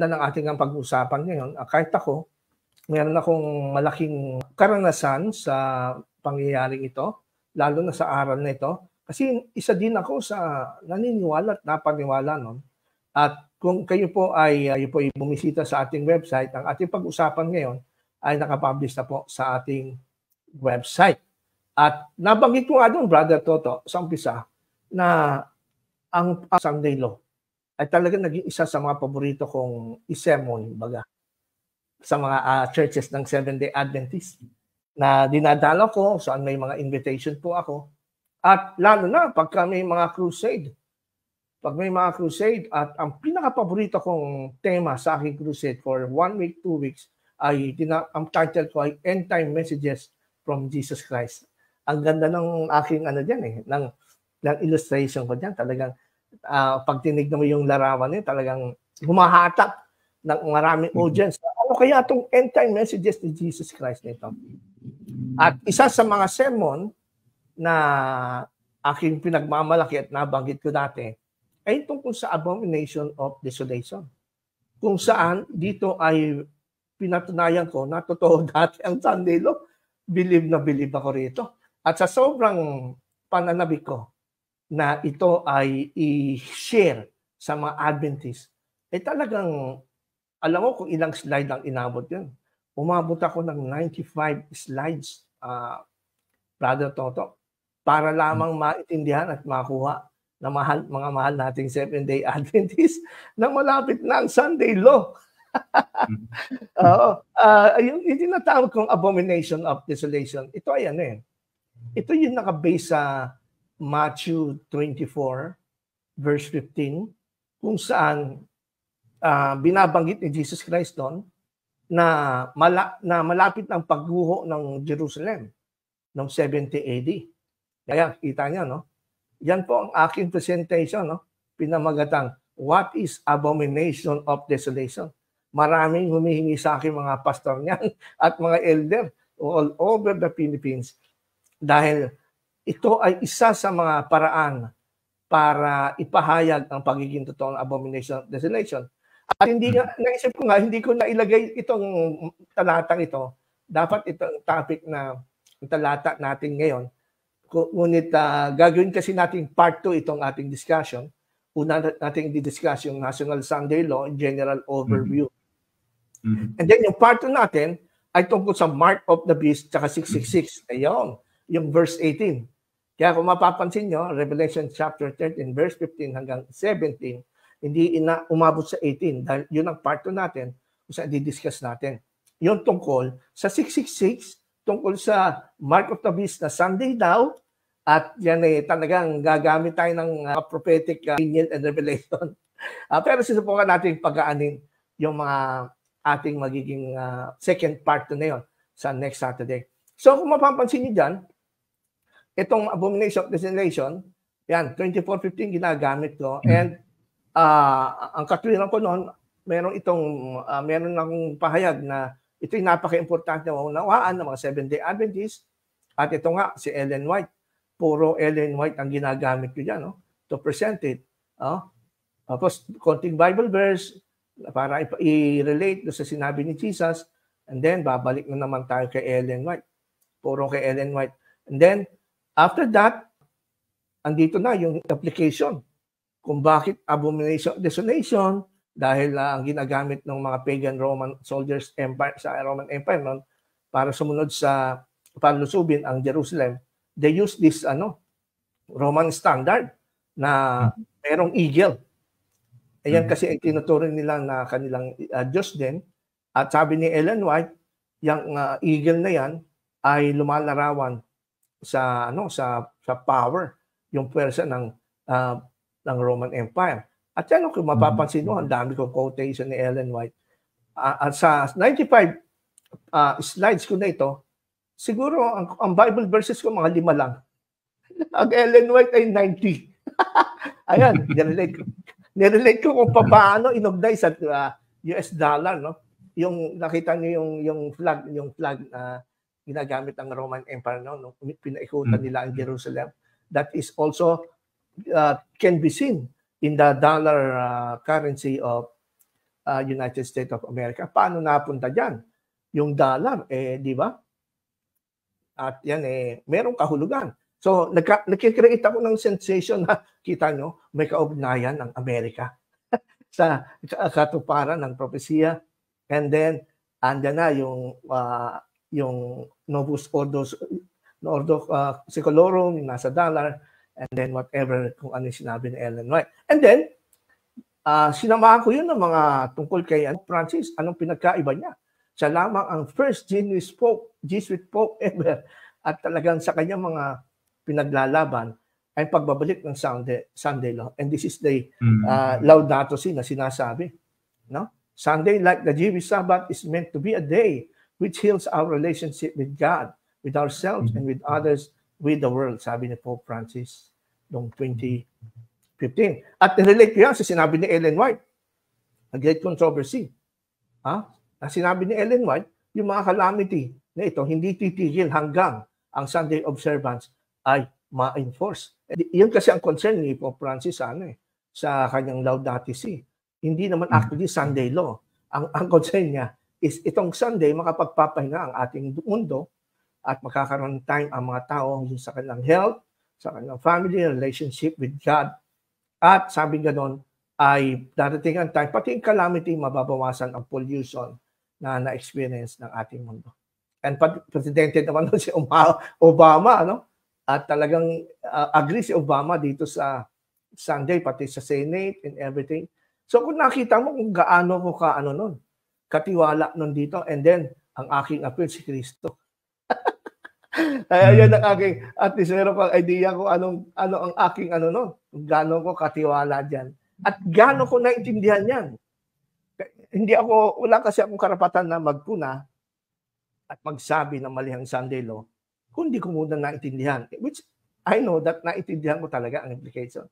ganda ng ating pag-uusapan ngayon. Kahit ako, meron akong malaking karanasan sa pangyayaring ito, lalo na sa aral na ito. Kasi isa din ako sa naniniwala at napaniwala nun. At kung kayo po ay bumisita sa ating website, ang ating pag-usapan ngayon ay nakapublish na po sa ating website. At nabanggit ko nga doon, Brother Toto, sa umpisa, na ang Sunday Law ay talaga naging isa sa mga paborito kong isermon, baga, sa mga churches ng Seventh-day Adventist na dinadalo ko, saan may mga invitation po ako. At lalo na pagka may mga crusade. Pag may mga crusade, at ang pinaka-paborito kong tema sa aking crusade for 1 week, 2 weeks, ay ang title ko ay End Time Messages from Jesus Christ. Ang ganda ng aking ng illustration ko diyan. Talagang pag tinignan mo yung larawan niya, talagang humahatak ng maraming audience. Ano kaya itong End Time Messages ni Jesus Christ nito? At isa sa mga sermon na aking pinagmamalaki at nabanggit ko dati ay tungkol sa Abomination of Desolation. Kung saan dito ay pinatunayan ko na totoo dati ang Sunday Law. Believe na believe ako rito. At sa sobrang pananabik ko na ito ay i-share sa mga Adventist, talagang alam mo kung ilang slide ang inabot yun. Umabot ako ng 95 slides, Brother Toto, para lamang maintindihan at makuha na mga mahal nating Seventh-day Adventist na malapit na ang Sunday Law. Yung tinatawag kong Abomination of Desolation, ito ay ito yung nakabase sa Matthew 24, verse 15, kung saan binabanggit ni Jesus Christ doon na malapit ng pagguho ng Jerusalem noong 70 AD. Kaya kita niya, no? Yan po ang aking presentation, no? Pinamagatang, What is Abomination of Desolation? Maraming humihingi sa akin mga pastor niyan at mga elder all over the Philippines dahil ito ay isa sa mga paraan para ipahayag ang pagiging totoong Abomination of Desolation. At naisip ko nga, hindi ko nailagay itong talatang ito. Dapat itong topic na talata natin ngayon. Ngunit gagawin kasi natin part 2 itong ating discussion. Una natin i-discuss yung National Sunday Law, general overview. And then yung part 2 natin ay tungkol sa Mark of the Beast tsaka 666. Ayun, yung verse 18. Kaya kung mapapansin nyo, Revelation chapter 13, verse 15 hanggang 17, hindi umabot sa 18 dahil yun ang part 2 natin kung saan di-discuss natin. Yung tungkol sa 666, tungkol sa Mark of the Beast na Sunday daw, at yan talagang gagamit tayo ng prophetic opinion and revelation. Pero susubukan natin pag-aanin yung mga ating magiging second part na yun sa next Saturday. So kung mapapansin niyo dyan, itong Abomination of Desolation, yan, 24:15 ginagamit ko. And ang katwiran ko noon, meron akong pahayag na ito'y napaka-importante na maunawaan ng mga Seventh-day Adventist. At ito nga, si Ellen White. Puro Ellen White ang ginagamit ko dyan, no? To present it. Tapos, konting Bible verse para i-relate sa sinabi ni Jesus. And then, babalik na naman tayo kay Ellen White. Puro kay Ellen White. And then, after that, andito na yung application. Kung bakit Abomination of Desolation, dahil ang ginagamit ng mga pagan Roman soldiers empire sa Roman Empire noon para sumunod sa panlusubin ang Jerusalem, they use this Roman standard na merong eagle. Ayan kasi ay tinuturing nila na kanilang Diyos din. At sabi ni Ellen White, yung eagle na yan ay lumalarawan sa power, yung pwersa ng Roman Empire. At yan kung mapapansin mo, ang dami kong quotation ni Ellen White. At sa 95 slides ko na ito, siguro ang Bible verses ko mga 5 lang. Ang Ellen White ay 90. Ayan, nirelate ko kung paano inugnay sa US dollar, no? Yung nakita niyo yung flag na ginagamit ng Roman Empire, no? Pinaikutan nila ang Jerusalem. That is also can be seen in the dollar currency of United States of America. Paano napunta dyan? Yung dollar, di ba? At yan, merong kahulugan. So, nagkikreate ako ng sensation na, kita nyo, may kaugnayan ng Amerika sa katuparan ng propesya. And then, andyan na yung Novus Ordo Secolorum, yung nasa dollar, and then whatever, kung ano yung sinabi ni Ellen White. And then, sinamahan ko yun ng mga tungkol kay Francis. Anong pinagkaiba niya? Siya lamang ang first Jesuit Pope ever. At talagang sa kanyang mga pinaglalaban ay pagbabalik ng Sunday law. And this is the Laudato Si na sinasabi. No? Sunday, like the Jewish Sabbath, is meant to be a day which heals our relationship with God, with ourselves, and with others, with the world, sabi ni Pope Francis noong 2015. At nirelate ko yan sa sinabi ni Ellen White, a great controversy. Na sinabi ni Ellen White, yung mga calamity na ito, hindi titigil hanggang ang Sunday observance ay ma-enforce. Yun kasi ang concern ni Pope Francis sa kanyang Laudato Si. Hindi naman actually Sunday law. Ang concern niya is itong Sunday makapagpapahinga ang ating mundo at makakaroon ng time ang mga tao sa kanilang health, sa kanilang family, relationship with God. At sabi ganoon ay darating ang time, pati yung calamity, mababawasan ang pollution na na-experience ng ating mundo. And presidente naman si Obama, no? At talagang agree si Obama dito sa Sunday, pati sa Senate and everything. So kung nakita mo kung gaano ko katiwala nun dito, and then ang aking appeal si Kristo. Yan ang aking, at least meron kang idea kung ano ang aking kung gaano ko katiwala dyan. At gaano ko naintindihan yan. Wala kasi akong karapatan na magpuna at magsabi ng malihang Sunday law kung di ko muna naintindihan. Which I know that naintindihan ko talaga ang implication.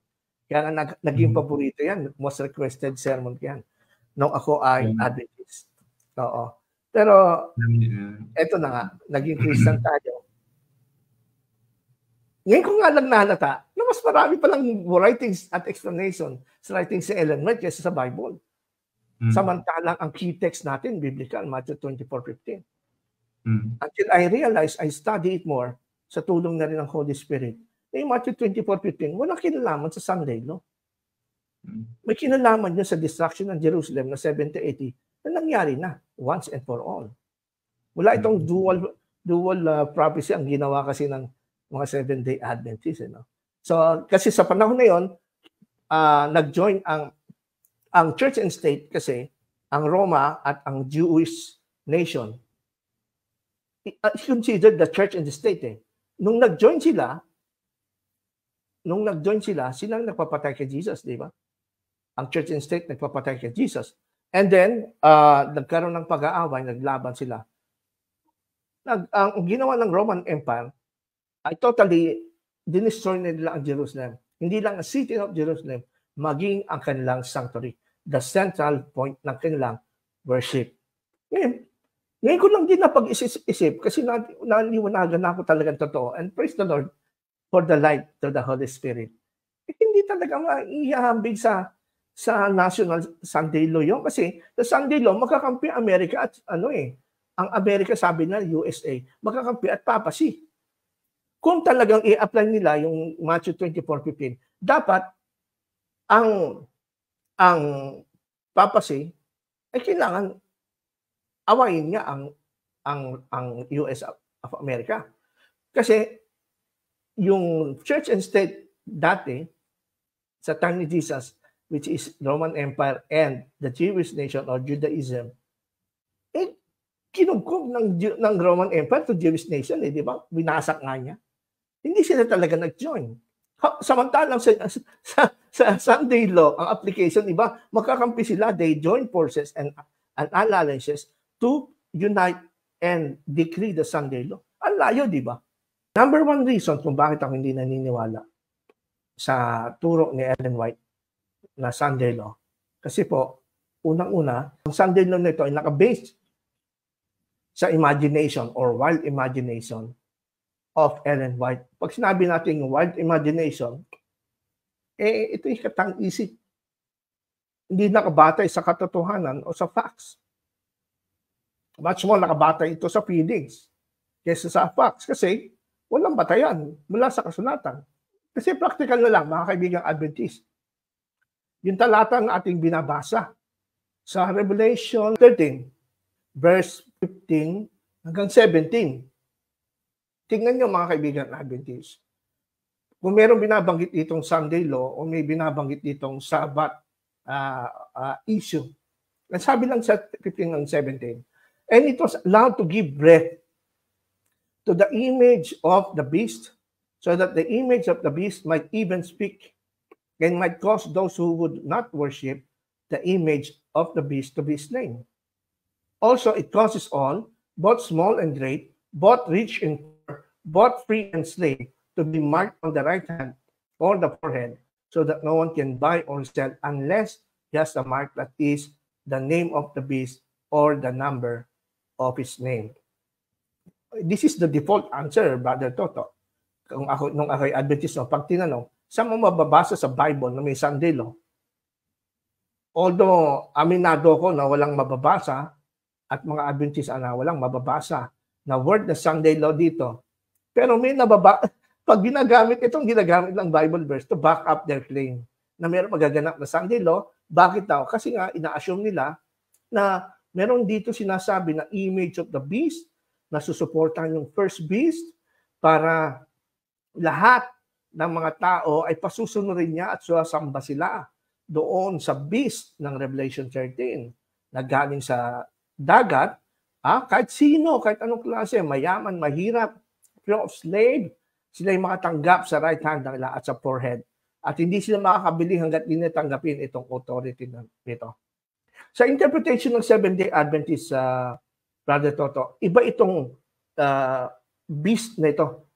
Kaya nga naging paborito yan, most requested sermon yan nung ako ay Adventist. Oo. Pero eto na nga, naging Christian tayo. Ngayon ko nga lang nahalata na mas marami palang writings at explanation sa writings si Ellen White kaysa sa Bible. Samantalang ang key text natin, biblical, Matthew 24:15. Until I realize, I study it more sa tulong na rin ng Holy Spirit. Yung Matthew 24:15, walang kinalaman sa Sunday, no? May kinalaman niya sa destruction ng Jerusalem na 70 AD na nangyari na once and for all. Wala itong dual prophecy ang ginawa kasi ng mga Seventh-day Adventists. So, kasi sa panahon na yon, nag-join ang church and state kasi ang Roma at ang Jewish nation considered the church and the state. Nung nag-join sila, silang nagpapatay kay Jesus, di ba? Ang church and state nagpapatay kay Jesus. And then, nagkaroon ng pag-aaway, naglaban sila. Ang ginawa ng Roman Empire ay totally dinestroy nila ang Jerusalem. Hindi lang ang city of Jerusalem, maging ang kanilang sanctuary, the central point ng kanilang worship. Ngayon ko lang din napag-isip kasi naliwanagan na ako talagang totoo. And praise the Lord for the light to the Holy Spirit. Hindi talaga maihahambig sa National Sunday Law yun. Kasi sa Sunday Law, makakampi ang Amerika at ang Amerika, sabi na USA, makakampi at papacy. Kung talagang i-apply nila yung Matthew 24:15, dapat ang papacy ay kailangan awayin niya ang US of America. Kasi yung church and state dati sa time ni Jesus, which is Roman Empire and the Jewish nation or Judaism, kinugkog ng Roman Empire to Jewish nation, di ba? Binasak nga niya. Hindi sila talaga nag-join. Samantalang sa Sunday law, ang application, iba, magkakampi sila, they join forces and alliances to unite and decree the Sunday law. Ang layo, di ba? Number one reason kung bakit ako hindi naniniwala sa turo ni Ellen White na Sunday law. Kasi po, unang-una, ang Sunday law nito ay naka-based sa imagination or wild imagination of Ellen White. Pag sinabi natin wild imagination, ito yung katang-isip hindi nakabatay sa katotohanan o sa facts. Much more nakabatay ito sa feelings kaysa sa facts kasi walang batayan mula sa kasulatan. Kasi practical na lang, mga kaibigang Adventist. Yung talata na ating binabasa sa Revelation 13, verse 15 hanggang 17. Tingnan nyo mga kaibigan Adventist. Kung mayroong binabanggit itong Sunday law o may binabanggit itong Sabbath issue. Sabi lang sa 15 and 17. And it was allowed to give breath to the image of the beast, so that the image of the beast might even speak and might cause those who would not worship the image of the beast to be slain. Also, it causes all, both small and great, both rich and poor, both free and slave, to be marked on the right hand or the forehead, so that no one can buy or sell unless he has a mark that is the name of the beast or the number of his name. This is the default answer, Brother Toto. Nung ako'y Adventist, pag tinanong, saan mo mababasa sa Bible na may Sunday law? Although, aminado ko na walang mababasa at mga Adventist na walang mababasa na word na Sunday law dito. Pero may pag ginagamit lang Bible verse to back up their claim na meron magaganap na Sunday law. Bakit daw? Kasi nga, ina-assume nila na meron dito sinasabi na image of the beast na susuportahan yung first beast para lahat ng mga tao ay pasusunurin niya at susamba sila doon sa beast ng Revelation 13 na galing sa dagat. Kahit sino, kahit anong klase, mayaman, mahirap, free of slave, sila yung makatanggap sa right hand nila at sa forehead. At hindi sila makakabili hanggat dinatanggapin itong authority nito. Sa interpretation ng Seventh-day Adventist, Brother Toto, iba itong beast na ito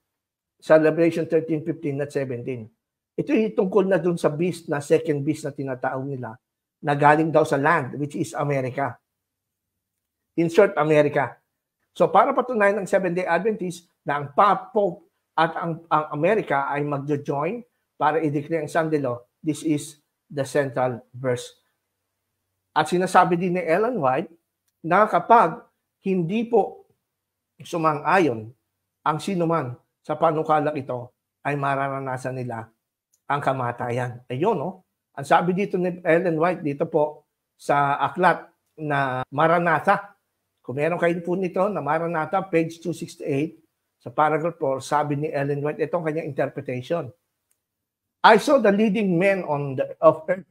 sa Revelation 13, 15 at 17. Ito yung tungkol na dun sa beast na second beast na tinatawag nila na galing daw sa land, which is America. In short, America. So para patunayan ng Seventh-day Adventist na ang Pope at ang America ay magjo-join para i-declare ang Sunday law, this is the central verse. At sinasabi din ni Ellen White na kapag hindi po sumang-ayon ang sinuman sa panukalang ito, ay mararanasan nila ang kamatayan. Ayun, no? Ang sabi dito ni Ellen White, dito po sa aklat na Maranatha. Kung meron kayo po nito na Maranatha, page 268, sa paragraph 4, sabi ni Ellen White, itong kanyang interpretation. I saw the leading men of earth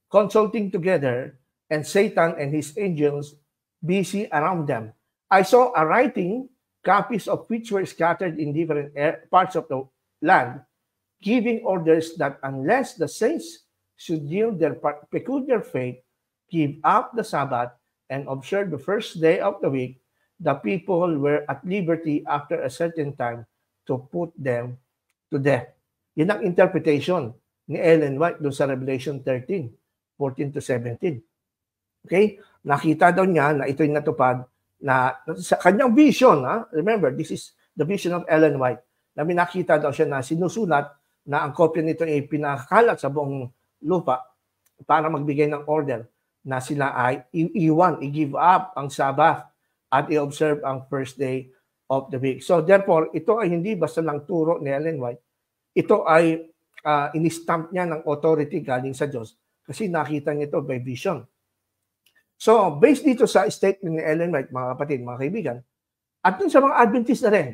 consulting together, and Satan and his angels busy around them. I saw a writing, copies of which were scattered in different parts of the land, giving orders that unless the saints should yield their peculiar faith, give up the Sabbath, and observe the first day of the week, the people were at liberty after a certain time to put them to death. Yan ang interpretation ni Ellen White doon sa Revelation 13, 14 to 17. Okay? Nakita daw niya na ito'y natupad na sa kanyang vision. Remember, this is the vision of Ellen White. Na nakita daw siya na sinusulat na ang kopya nito ay pinakalat sa buong lupa para magbigay ng order na sila ay i-give up ang Sabbath at i-observe ang first day of the week. So therefore, ito ay hindi basta lang turo ni Ellen White. Ito ay in-stamp niya ng authority galing sa Diyos kasi nakita niya ito by vision. So, based dito sa statement ni Ellen White, mga kapatid, mga kaibigan, at dun sa mga Adventist na rin,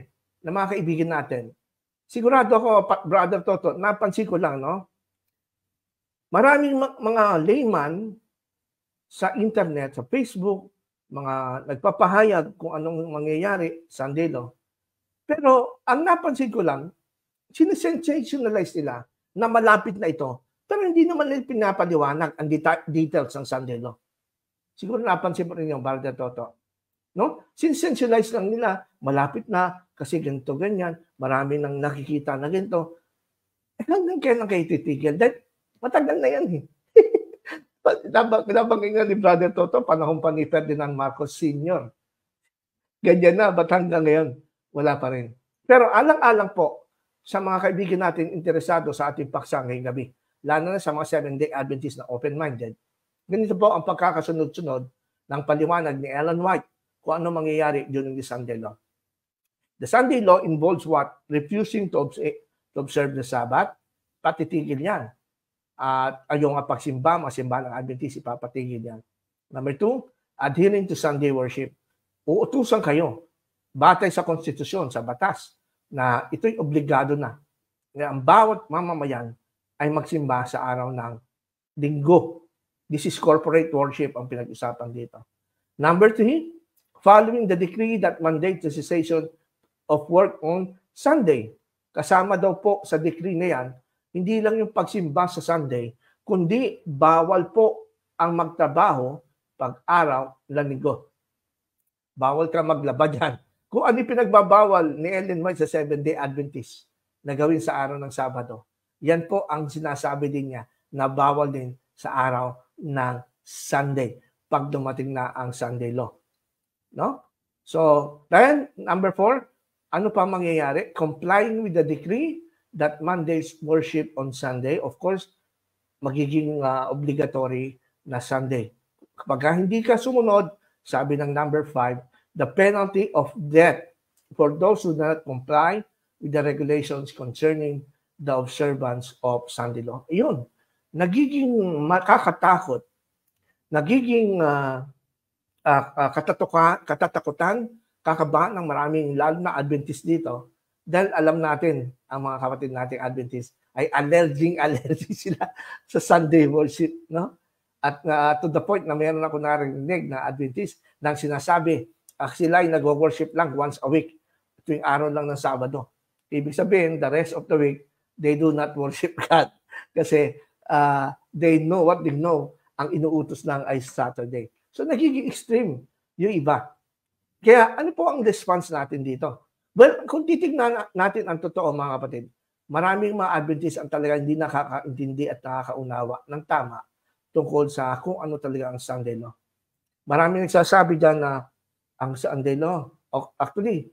na mga kaibigan natin, sigurado ako, Brother Toto, napansin ko lang, no? Maraming mga layman sa internet, sa Facebook, mga nagpapahayag kung anong mangyayari sa Sunday law. Pero, ang napansin ko lang, sinesensationalize nila na malapit na ito. Pero hindi naman nila pinapaliwanag ang details ng Sunday law. Siguro napansin mo rin yung Brother Toto. No? Sensationalize lang nila, malapit na, kasi ganito, ganyan, marami nang nakikita na ganito. Hanggang kailan kayo titigil? Dahil matagal na yan. Nabangin nga ni Brother Toto, panahon pa ni Ferdinand Marcos Sr. Ganyan na, ba't hanggang ngayon? Wala pa rin. Pero alang-alang po sa mga kaibigan natin interesado sa ating paksa ngayong gabi, lalo na sa mga Seventh-day Adventists na open-minded, ganito po ang pagkakasunod-sunod ng paliwanag ni Ellen White kung ano mangyayari during the Sunday law. The Sunday law involves what? Refusing to observe the Sabbath, patitigil yan. At yung pagsimba, masimba ng Adventist, ipapatigil yan. Number 2, adhering to Sunday worship. Uutusan kayo, batay sa konstitusyon, sa batas, na ito'y obligado na ang bawat mamamayan ay magsimba sa araw ng Linggo. This is corporate worship ang pinag-usapan dito. Number 3, following the decree that mandates the cessation of work on Sunday. Kasama daw po sa decree na yan, hindi lang yung pagsimba sa Sunday, kundi bawal po ang magtrabaho pag-araw ng Linggo. Bawal ka maglaba dyan. Kung ano pinagbabawal ni Ellen White sa Seventh-day Adventist na gawin sa araw ng Sabado, yan po ang sinasabi din niya na bawal din sa araw ng Sunday pag dumating na ang Sunday law. No? So, then, number 4, ano pa mangyayari? Complying with the decree that mandates worship on Sunday. Of course, magiging obligatory na Sunday. Kapag hindi ka sumunod, sabi ng number 5, the penalty of death for those who do not comply with the regulations concerning the observance of Sunday law. Ayun, nagiging makakatakot, nagiging katatakutan, kakabahan ng maraming lalo na Adventist dito dahil alam natin, ang mga kapatid nating Adventist ay allergic sila sa Sunday worship, no? At to the point na mayroon ako narinig na Adventist nang sinasabi, sila ay nag-worship lang once a week, tuwing araw lang ng Sabado. Ibig sabihin, the rest of the week, they do not worship God. Kasi they know what they know, ang inuutos lang ay Saturday. So nagiging extreme yung iba. Kaya ano po ang response natin dito? Well, kung titignan natin ang totoo mga kapatid, maraming mga Adventists ang talaga hindi nakakaintindi at nakakaunawa ng tama tungkol sa kung ano talaga ang Sunday law. Maraming nagsasabi dyan na ang Sunday law, actually,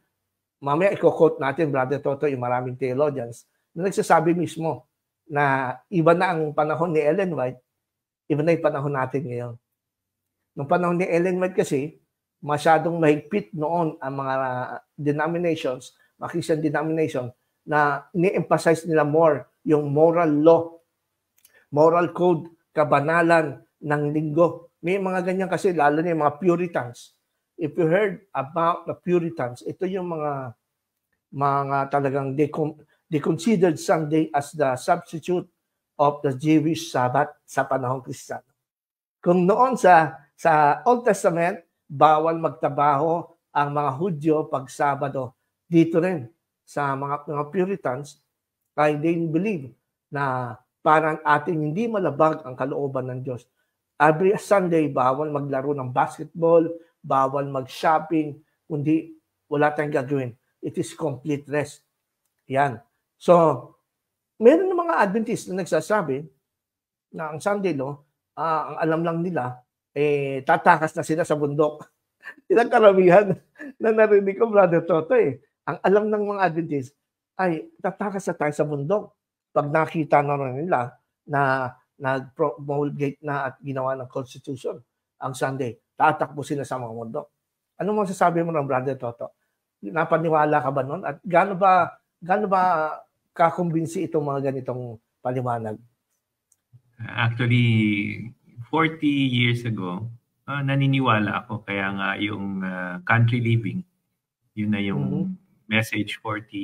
mamaya i-quote natin, Brother Toto, yung maraming theologians na nagsasabi mismo na iba na ang panahon ni Ellen White, iba na yung panahon natin ngayon. Nung panahon ni Ellen White kasi, masyadong mahigpit noon ang mga denominations, mga Christian denomination, na ni-emphasize nila more yung moral law, moral code, kabanalan ng linggo. May mga ganyan kasi, lalo na yung mga Puritans. If you heard about the Puritans, ito yung mga talagang they considered Sunday as the substitute of the Jewish Sabbath sa panahong Kristiyano. Kung noon sa Old Testament, bawal magtrabaho ang mga Hudyo pag Sabado. Dito rin sa mga Puritans, I didn't believe na parang ating hindi malabag ang kalooban ng Diyos. Every Sunday, bawal maglaro ng basketball, bawal mag-shopping, kundi wala tayong gagawin. It is complete rest. Yan. So, meron ng mga Adventists na nagsasabi na ang Sunday law, ang alam lang nila, tatakas na sila sa bundok. Ilang karamihan na narinig ko, Brother Toto, ang alam ng mga Adventists ay tatakas na tayo sa bundok. Pag nakita na nila na nag-promulgate na at ginawa ng Constitution ang Sunday, tatakbo sila sa mga bundok. Ano mo sasabi mo ng Brother Toto? Napaniwala ka ba nun? At gaano ba kakumbinsi itong mga ganitong paliwanag? Actually, 40 years ago, naniniwala ako. Kaya nga yung country living, yun na yung message 40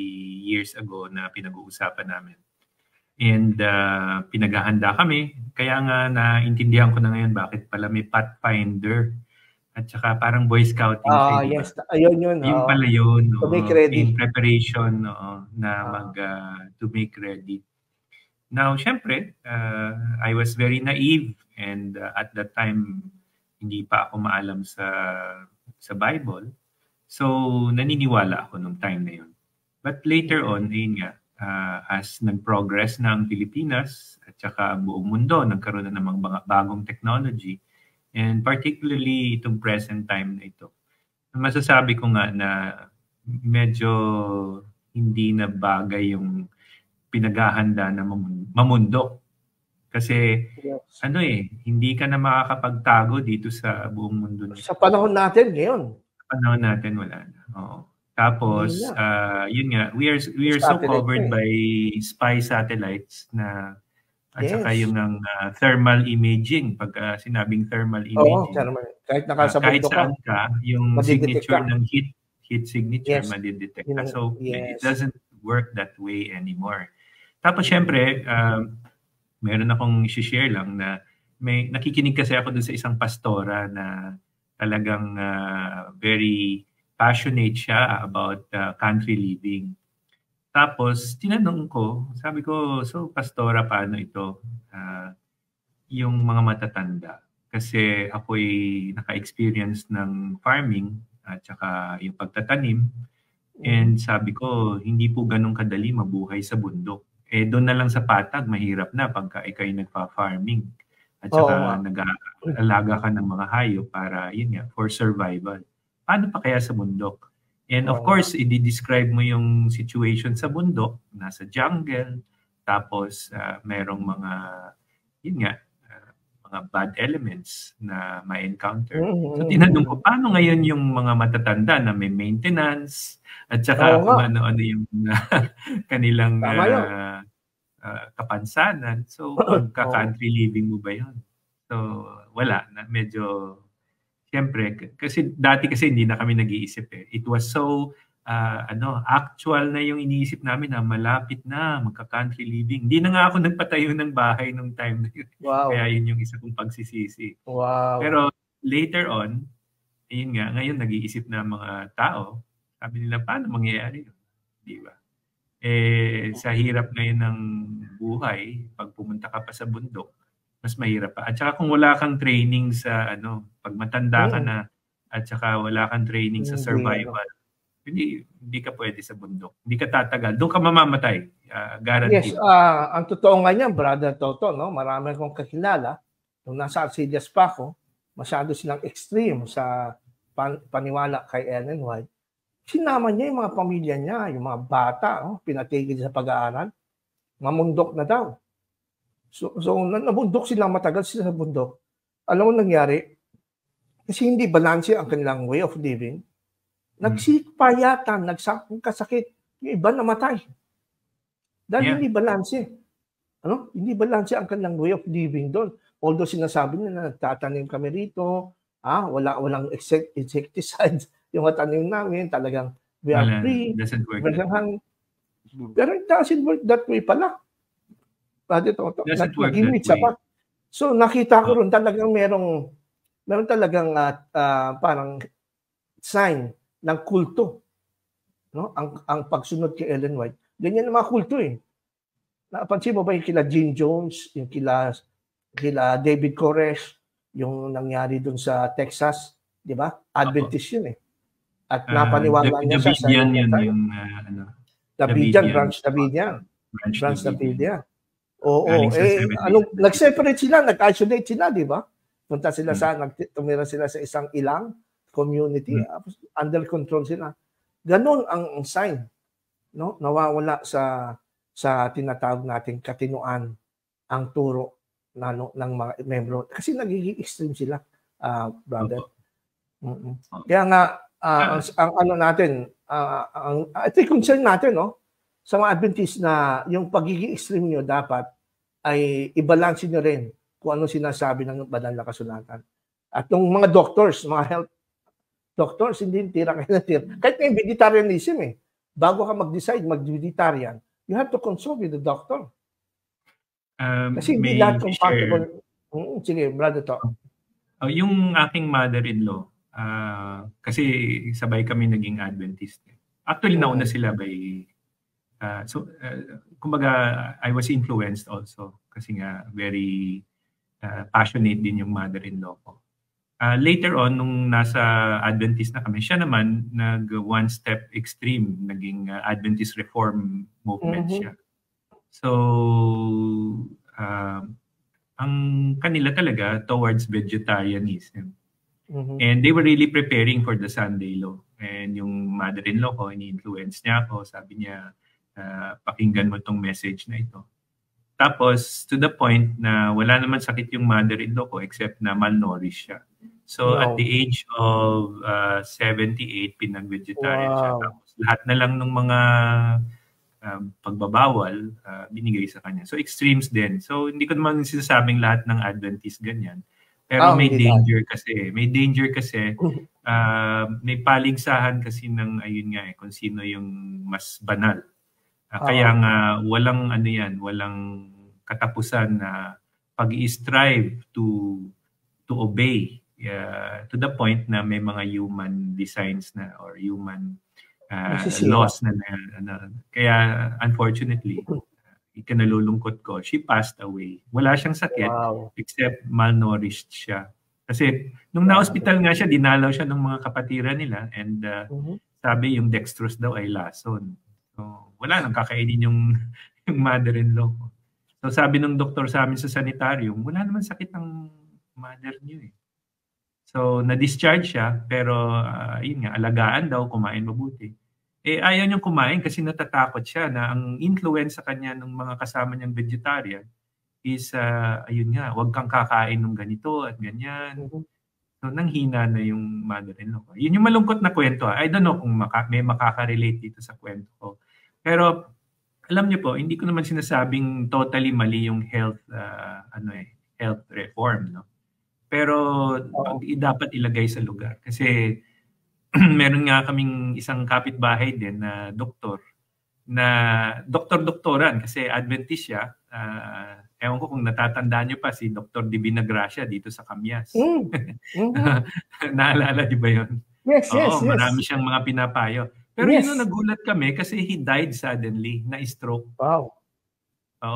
years ago na pinag-uusapan namin. And pinaghahanda kami. Kaya nga naintindihan ko na ngayon bakit pala may Pathfinder at saka parang Boy Scouting. Yes, ayun yun. Yung pala yun. To make ready. In preparation to make ready. Now, syempre, I was very naive and at that time, hindi pa ako maalam sa Bible. So, naniniwala ako nung time na yun. But later on, ayun nga, as nag-progress na ang Pilipinas at saka buong mundo, nagkaroon na ng mga bagong technology and particularly itong present time na ito. Masasabi ko nga na medyo hindi na bagay yung pinaghahanda na mamundok Kasi Yes. hindi ka na makakapagtago dito sa buong mundo nito. Sa panahon natin ngayon. Sa panahon natin wala na. Oo. Hindi Tapos, na. yun nga, we are so Satellite covered na by spy satellites na at saka Yes. yung thermal imaging. Pag sinabing thermal Oo, imaging, kahit nakasa kahit bundok ka, saan ka, yung madidetect signature ka. ng heat signature, Yes. madidetect Yun ka. ang, So, it yes. doesn't work that way anymore. Tapos, syempre, meron akong i-share lang na may nakikinig kasi ako dun sa isang pastora na talagang very passionate siya about country living. Tapos, tinanong ko, sabi ko, so pastora, paano ito? Yung mga matatanda. Kasi ako'y naka-experience ng farming at saka yung pagtatanim. And sabi ko, hindi po ganun kadali mabuhay sa bundok. Doon na lang sa patag, mahirap na pagka ikay nagpa-farming. At saka nag-aalaga ka ng mga hayop para, yun nga, for survival. Paano pa kaya sa bundok? And of course, i-describe mo yung situation sa bundok, nasa jungle, tapos merong mga, yun nga, mga bad elements na ma-encounter. So tinanong ko, paano ngayon yung mga matatanda na may maintenance at saka kung ano-ano yung kanilang kapansanan. So pagka-country living mo ba yun? So wala na, medyo siyempre, kasi dati kasi hindi na kami nag-iisip eh. It was so actual na yung iniisip namin na malapit na magka-country living. Hindi na nga ako nagpatayo ng bahay nung time na yun. Wow. Kaya yun yung isa kong pagsisisi. Wow. Pero later on, yun nga, ngayon nag-iisip na mga tao, sabi nila, paano mangyayari yun? Di ba? Sa hirap ngayon ng buhay, pag pumunta ka pa sa bundok, mas mahirap pa. At saka kung wala kang training sa pag matanda ka na, at saka wala kang training sa survival, hindi ka pwede sa bundok. Hindi ka tatagal. Doon ka mamamatay. Guaranteed. Yes, ang totoo nga niyan, Brother Toto, no? Marami akong kakilala. Nung nasa Arcillas pa ako, masyado silang extreme sa paniwala kay Ellen White. Sinama niya yung mga pamilya niya, yung mga bata, pinatigil sa pag-aaral. Mamundok na daw. So nabundok sila, matagal sila sa bundok. Alam mo nangyari? Kasi hindi balanse ang kanilang way of living. Nagsikpayatan, nagsakit, yung iba namatay. Dahil hindi balanse. Hindi balanse ang kanilang way of living doon. Although sinasabi nila na nagtatanim kami rito, walang insecticides yung tanim namin, talagang we are free. Doesn't work. Pero it doesn't work that way pala. Nag-image pa. So nakita ko rin talagang meron talagang parang sign ng kulto, no? Ang pagsunod kay Ellen White. Ganyan ang mga kulto eh. Napansin mo ba yung kila Gene Jones, yung kila David Koresh, yung nangyari dun sa Texas, di ba? Adventist yun eh. At napaniwala niya siya sa yung Davidian, Branch Davidian. Oo. Nag-separate sila, nag-isolate sila, di ba? Punta sila tumira sila sa isang ilang community, under control sila. Ganon ang sign, no? Nawawala sa tinatawag nating katinuan ang turo ng mga membro kasi nagiging extreme sila, brother. Kaya nga ang ano natin, ito yung concern natin, no? Sa mga Adventist na yung pagiging extreme nyo dapat ay i-balance nyo rin kung ano sinasabi ng banal na kasulatan. At yung mga doctors, mga health doctors, hindi tira kayo na tira. Kahit yung vegetarianism eh. Bago ka mag-decide mag-vegetarian, you have to consult with the doctor. Kasi hindi lahat compatible. Sige, brother to. Yung aking mother-in-law, kasi sabay kami naging Adventist. Actually, nauna sila by... kumbaga, I was influenced also kasi nga very passionate din yung mother-in-law ko. Later on, nung nasa Adventist na kami, siya naman nag-one step extreme, naging Adventist Reform movement siya. So, ang kanila talaga towards vegetarianism. And they were really preparing for the Sunday Law. And yung mother-in-law ko, ini-influence niya ako, sabi niya, pakinggan mo tong message na ito. Tapos, to the point na wala naman sakit yung mother-in-law ko except na malnourished siya. So, at the age of 78, pinag-vegetarian siya. Tapos, lahat na lang ng mga pagbabawal, binigay sa kanya. So, extremes din. So, hindi ko naman sinasabing lahat ng Adventist ganyan. Pero may danger kasi. May danger kasi. May paligsahan kasi ng, ayun nga kung sino yung mas banal. Kaya nga walang walang katapusan na pag-i-strive to obey to the point na may mga human designs na or human laws na kaya unfortunately ikinalulungkot ko, she passed away. Wala siyang sakit except malnourished siya. Kasi nung na-hospital nga siya, dinalaw siya ng mga kapatiran nila and sabi yung dextrose daw ay lason. So, wala nang kakainin yung mother-in-law ko. So, sabi ng doktor sa amin sa sanitarium, wala naman sakit ang mother niyo eh. So, na-discharge siya, pero yun nga, alagaan daw, kumain mabuti. Ayaw niyang kumain kasi natatakot siya na ang influence sa kanya ng mga kasama niyang vegetarian is, ayun nga, huwag kang kakain ng ganito at ganyan. So, nanghina na yung mother-in-law ko. Yun yung malungkot na kwento. I don't know kung may makaka-relate dito sa kwento ko. Pero alam niyo po, hindi ko naman sinasabing totally mali yung health health reform, no. Pero dapat ilagay sa lugar kasi meron nga kaming isang kapitbahay din na doktor na doktor-doktoran kasi Adventist siya. Ewan ko kung natatandaan niyo pa si Dr. Divina Gracia dito sa Camyas. Naalala niyo ba yun? Yes. Marami siyang mga pinapayo. Pero yun, nagulat kami kasi he died suddenly, na-stroke. Wow.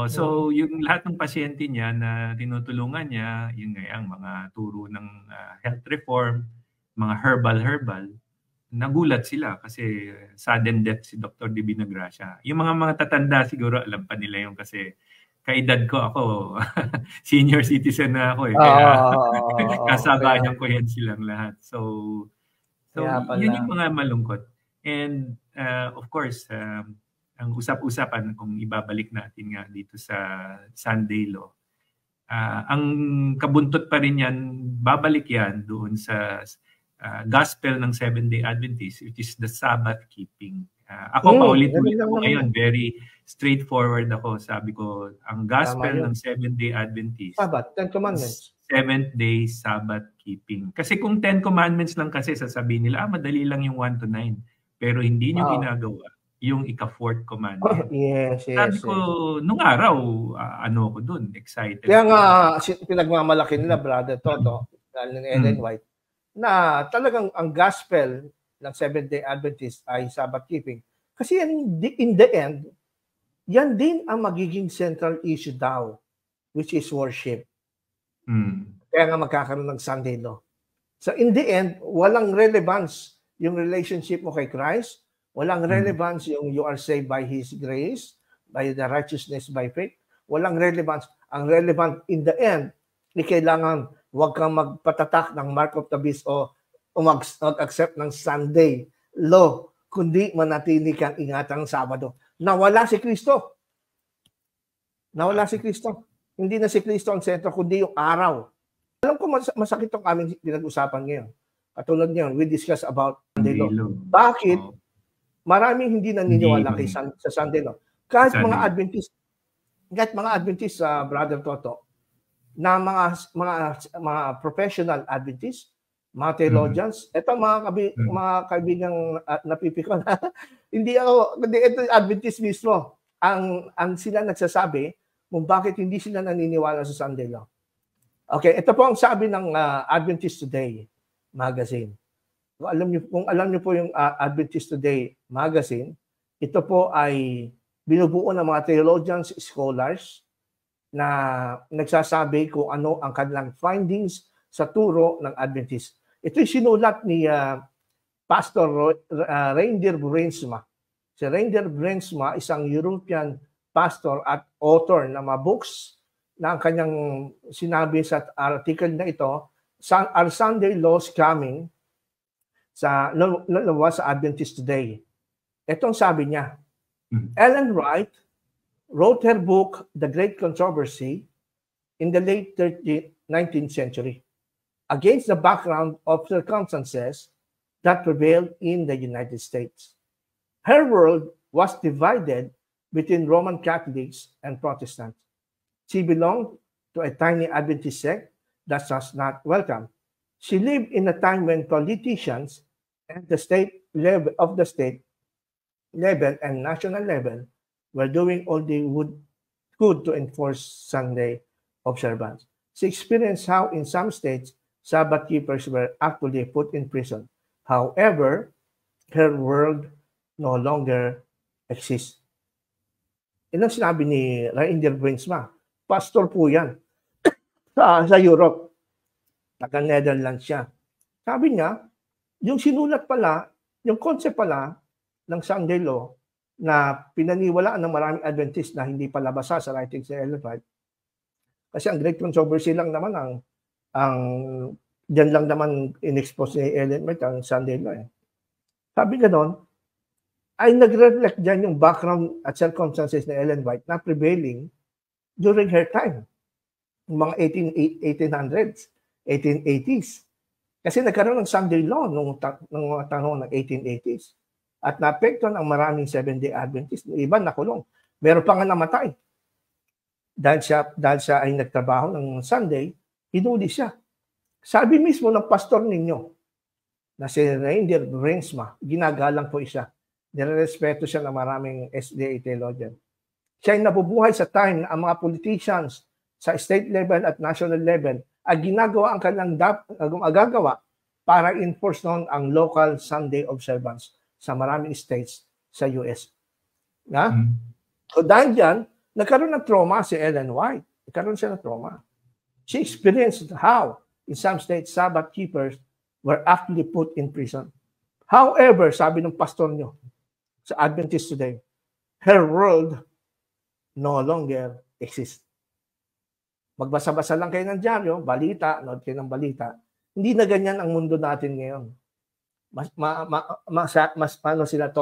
So yung lahat ng pasyente niya na tinutulungan niya, yung ngayang mga turo ng health reform, mga herbal, nagulat sila kasi sudden death si Dr. Divina Gracia. Yung mga tatanda siguro alam pa nila yung kasi kaedad ko ako, senior citizen na ako eh. Kaya kasabayan ko yan silang lahat. So yun yung mga malungkot. And of course, ang usap-usapan kung ibabalik natin nga dito sa Sunday Law, ang kabuntot pa rin yan, babalik yan doon sa gospel ng Seventh-day Adventist, which is the Sabbath keeping. Ako paulit-ulit ako ngayon, very straightforward ako. Sabi ko, ang gospel ng Seventh-day Adventist, Sabbath, 10 Commandments. Seventh-day Sabbath keeping. Kasi kung 10 Commandments lang kasi, sasabihin nila, madali lang yung 1 to 9. Pero hindi nyo ginagawa yung ika-4th commandment. Yes. Sabi ko, nung araw, ako dun, excited. Kaya nga, pinagmamalaki nila, Brother Toto, ni Ellen White, na talagang ang gospel ng Seventh-day Adventist ay Sabbath keeping. Kasi in the end, yan din ang magiging central issue daw, which is worship. Kaya nga magkakaroon ng Sunday Law. So in the end, walang relevance yung relationship mo kay Christ, walang relevance yung you are saved by His grace, by the righteousness by faith. Walang relevance. Ang relevant in the end, kailangan huwag kang magpatatak ng mark of the beast o mag-accept ng Sunday Law, kundi manatili kang ingatan ng Sabado. Nawala si Kristo. Hindi na si Kristo ang sentro, kundi yung araw. Alam ko masakit itong aming pinag-usapan ngayon. Katulad niyon, we discuss about Sunday Law. Bakit? Maraming hindi naniniwala sa Sunday Law. Kahit mga Adventist, Brother Toto, na mga professional Adventist, mga theologians, ito mga kaibigang napipikon. Hindi ito Adventist mismo. Ang sila nagsasabi kung bakit hindi sila naniniwala sa Sunday Law. Okay, ito po ang sabi ng Adventist Today magazine. Kung alam niyo po yung Adventist Today magazine, ito po ay binubuo ng mga theologians, scholars na nagsasabi kung ano ang kanilang findings sa turo ng Adventist. Ito'y sinulat ni Pastor Reindeer Bruinsma. Si Reindeer Bruinsma, isang European pastor at author ng mga books na ang kanyang sinabi sa article na ito, Are Sunday Laws Coming? Sa Adventist Today. Itong sabi niya, Ellen White wrote her book, The Great Controversy, in the late 19th century, against the background of circumstances that prevailed in the United States. Her world was divided between Roman Catholics and Protestants. She belonged to a tiny Adventist sect that was not welcome. She lived in a time when politicians and the state level and national level were doing all they could to enforce Sunday observance. She experienced how in some states, Sabbath keepers were actually put in prison. However, her world no longer exists. Yan ang sinabi ni Reindeer Brinsma. Pastor po yan sa Europe. Taga-Netherlands siya. Sabi niya, yung sinulat pala, yung concept pala ng Sunday law na pinaniwalaan ng maraming Adventist na hindi pala basa sa writings ni Ellen White. Kasi ang Great Controversy lang naman ang diyan lang naman in-expose ni Ellen White ang Sunday law. Sabi gano'n, ay nag-reflect dyan yung background at circumstances ni Ellen White na prevailing during her time. Yung mga 1800s, 1880s. Kasi nagkaroon ng Sunday law nung mga tanong ng 1880s. At naapektuhan ang maraming Seventh-day Adventists. Yung iba nakulong. Meron pa nga namatay. Dahil siya ay nagtrabaho ng Sunday, hinuli siya. Sabi mismo ng pastor ninyo na si Reindeer Brinsma, ginagalang po siya. Nirerespeto siya ng maraming SDA theologian. Siya ay nabubuhay sa time na ang mga politicians sa state level at national level ay ginagawa ang kanilang agagawa para enforce noon ang local Sunday observance sa maraming states sa US. Na? So dahil dyan, nagkaroon ng trauma si Ellen White. Nagkaroon siya ng trauma. She experienced how in some states Sabbath keepers were actually put in prison. However, sabi ng pastor nyo sa Adventist Today, her world no longer exists. Magbasa-basa lang kayo ng dyaryo, balita, nood kayo ng balita. Hindi na ganyan ang mundo natin ngayon. Mas paano sila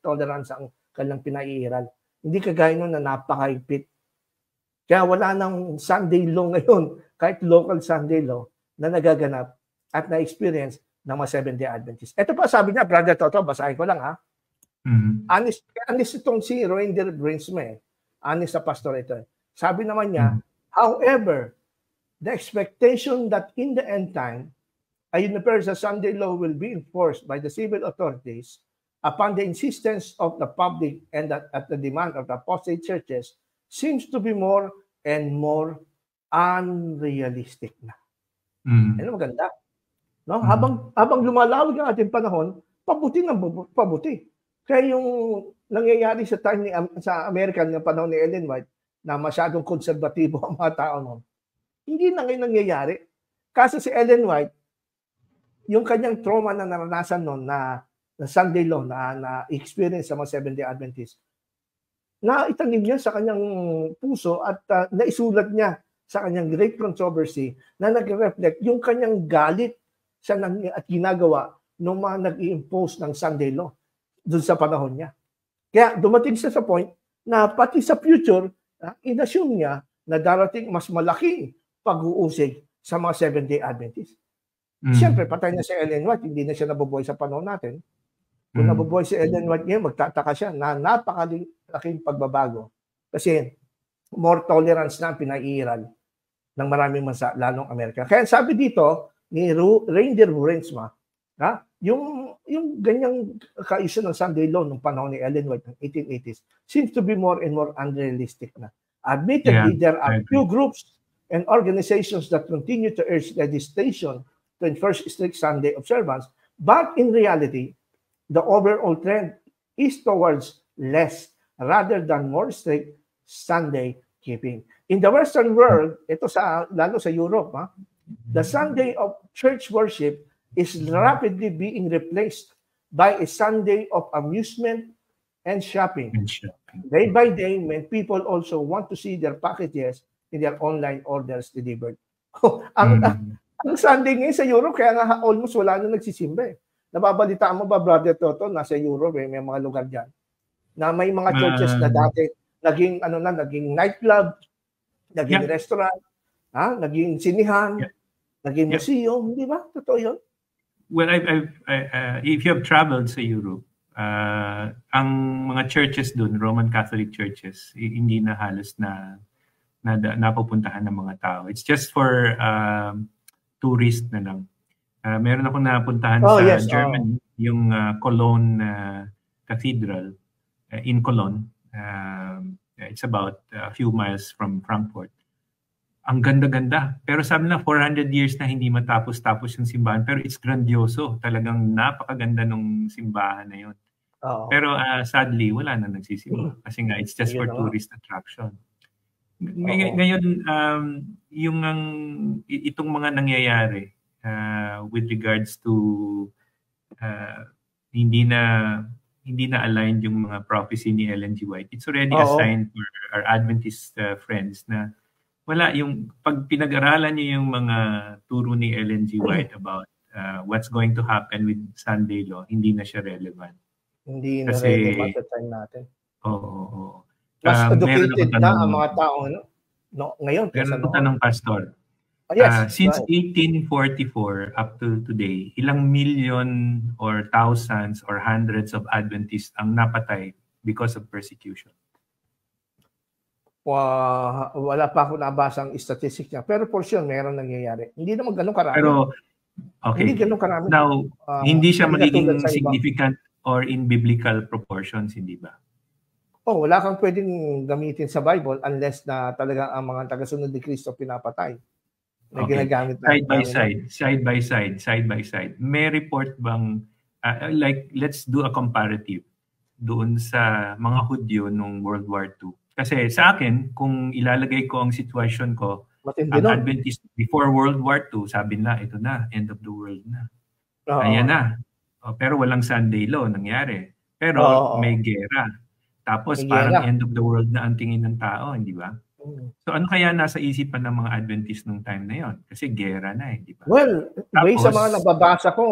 tolerance ang kanilang pinaiiral. Hindi kagaya nun na napakaigpit. Kaya wala nang Sunday law ngayon, kahit local Sunday law, na nagaganap at na-experience ng mga Seventh-day Adventists. Ito pa sabi niya, Brother Toto, basahin ko lang ha. Honest itong si Reindeer Brinsma. Honest sa pastor ito. Sabi naman niya, however, the expectation that in the end time, a universal Sunday law will be enforced by the civil authorities upon the insistence of the public and at the demand of the apostate churches seems to be more and more unrealistic na. Ano maganda? No? Habang lumalawag ang ating panahon, pabuti ng pabuti. Kaya yung nangyayari sa time sa American ng panahon ni Ellen White na masyadong konserbatibo ang mga tao noon, hindi na ngayon nangyayari. Kaso si Ellen White, yung kanyang trauma na naranasan noon na Sunday law na experience sa mga Seventh-day Adventists, na itanim niya sa kanyang puso at naisulat niya sa kanyang Great Controversy na nag-reflect yung kanyang galit at ginagawa nung mga nag-i-impose ng Sunday law doon sa panahon niya. Kaya dumating siya sa point na pati sa future, inassume niya na darating mas malaking pag-uusig sa mga Seventh-day Adventists. Siyempre, patay na si Ellen White, hindi na siya nabubuhay sa panahon natin. Kung nabubuhay si Ellen White ngayon, magtataka siya na napakalaking pagbabago. Kasi more tolerance na ang pinaiiral ng maraming bansa, lalong Amerika. Kaya sabi dito ni Reindeer Brinsma, yung ganyang ka-issue ng Sunday law nung panahon ni Ellen White ng 1880s seems to be more and more unrealistic na. Admittedly, there are few groups and organizations that continue to urge legislation to enforce strict Sunday observance, but in reality, the overall trend is towards less rather than more strict Sunday keeping. In the Western world, ito lalo sa Europe, the Sunday of church worship is rapidly being replaced by a Sunday of amusement and shopping. Day by day, when people also want to see their packages in their online orders delivered. Ang Sunday ngayon sa Europe, kaya nga almost wala na nagsisimba eh. Nababalitaan mo ba, Brother Toto, nasa Europe may mga lugar dyan, na may mga churches na dati naging naging nightclub, naging restaurant, naging sinihan, naging museum, di ba? Totoo 'yun. Well, if you have traveled sa Europe, ang mga churches doon, Roman Catholic churches, hindi na halos napupuntahan ng mga tao. It's just for tourist na lang. Meron akong napuntahan sa Germany, yung Cologne Cathedral in Cologne. It's about a few miles from Frankfurt. Ang ganda-ganda. Pero sabi na 400 years na hindi matapos-tapos yung simbahan. Pero it's grandioso. Talagang napakaganda nung simbahan na yun. Pero sadly, wala na nagsisimba. Kasi nga, it's just for tourist attraction. Ngayon, itong mga nangyayari with regards to hindi na aligned yung mga prophecy ni Ellen G. White. It's already a sign for our Adventist friends na wala yung pag pinag-aralan niyo yung mga turo ni Ellen G. White about what's going to happen with Sunday law, hindi na siya relevant. Hindi na relevant sa time natin. Oo. Mas educated na ang mga tao, ngayon. Pero tanong, Pastor, since 1844 up to today, ilang million or thousands or hundreds of Adventists ang napatay because of persecution? Wala pa ako nabasang statistic niya. Pero for sure, meron nangyayari. Hindi naman ganun karami. Pero, okay. Hindi ganun karami. Now, hindi siya magiging significant or in biblical proportions, hindi ba? Wala kang pwedeng gamitin sa Bible unless na talaga ang mga tagasunod ni Kristo pinapatay. Na ginagamit side by side. May report bang, let's do a comparative doon sa mga Hudyo nung World War II. Kasi sa akin, kung ilalagay ko ang sitwasyon ko, ang Adventist before World War II, sabi na, ito na, end of the world na. Ayan na. Pero walang Sunday law nangyari. Pero may gera. Tapos parang end of the world na ang tingin ng tao, hindi ba? So ano kaya nasa isipan ng mga Adventist nung time na yon? Kasi gera na, hindi ba? Well, based sa mga nababasa ko,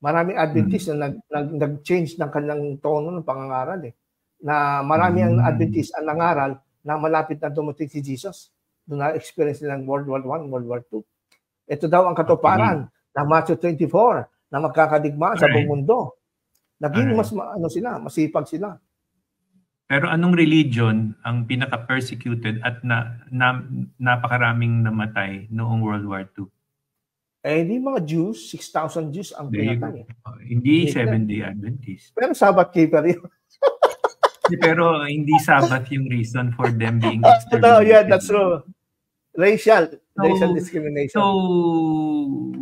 maraming Adventist na nag-change ng kanilang tono ng pangangaral na marami ang Adventist ang nangaral na malapit na dumating si Jesus. Doon na-experience nilang World War I, World War II. Ito daw ang katuparan ng Matthew 24 na magkakadigmaan sa buong mundo. Naging mas masipag sila. Pero anong religion ang pinaka-persecuted at napakaraming namatay noong World War II? Hindi mga Jews, 6,000 Jews ang pinatay. Hindi Seventh-day Adventist. Pero Sabbath keeper yun. Pero hindi Sabbath yung reason for them being exterminated. That's true. Racial discrimination. So,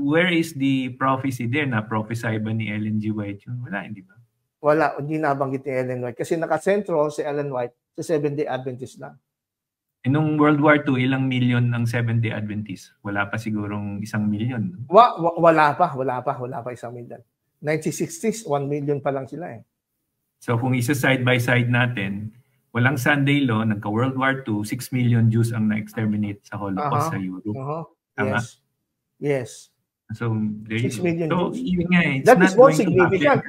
where is the prophecy there? Na-prophesy ba ni Ellen G. White yun? Wala, hindi ba? Wala, hindi nabanggit ni Ellen White. Kasi nakasentro si Ellen White sa Seventh-day Adventist lang. Nung World War II, ilang milyon ang Seventh-day Adventist? Wala pa sigurong 1 milyon. Wala pa 1 milyon. 1960s, 1 million pa lang sila . So kung isa side by side natin, walang Sunday law, nagka-World War II, 6 million Jews ang na-exterminate sa Holocaust sa Europe. Tama? Yes. So, there 6 million Jews. That is more significant.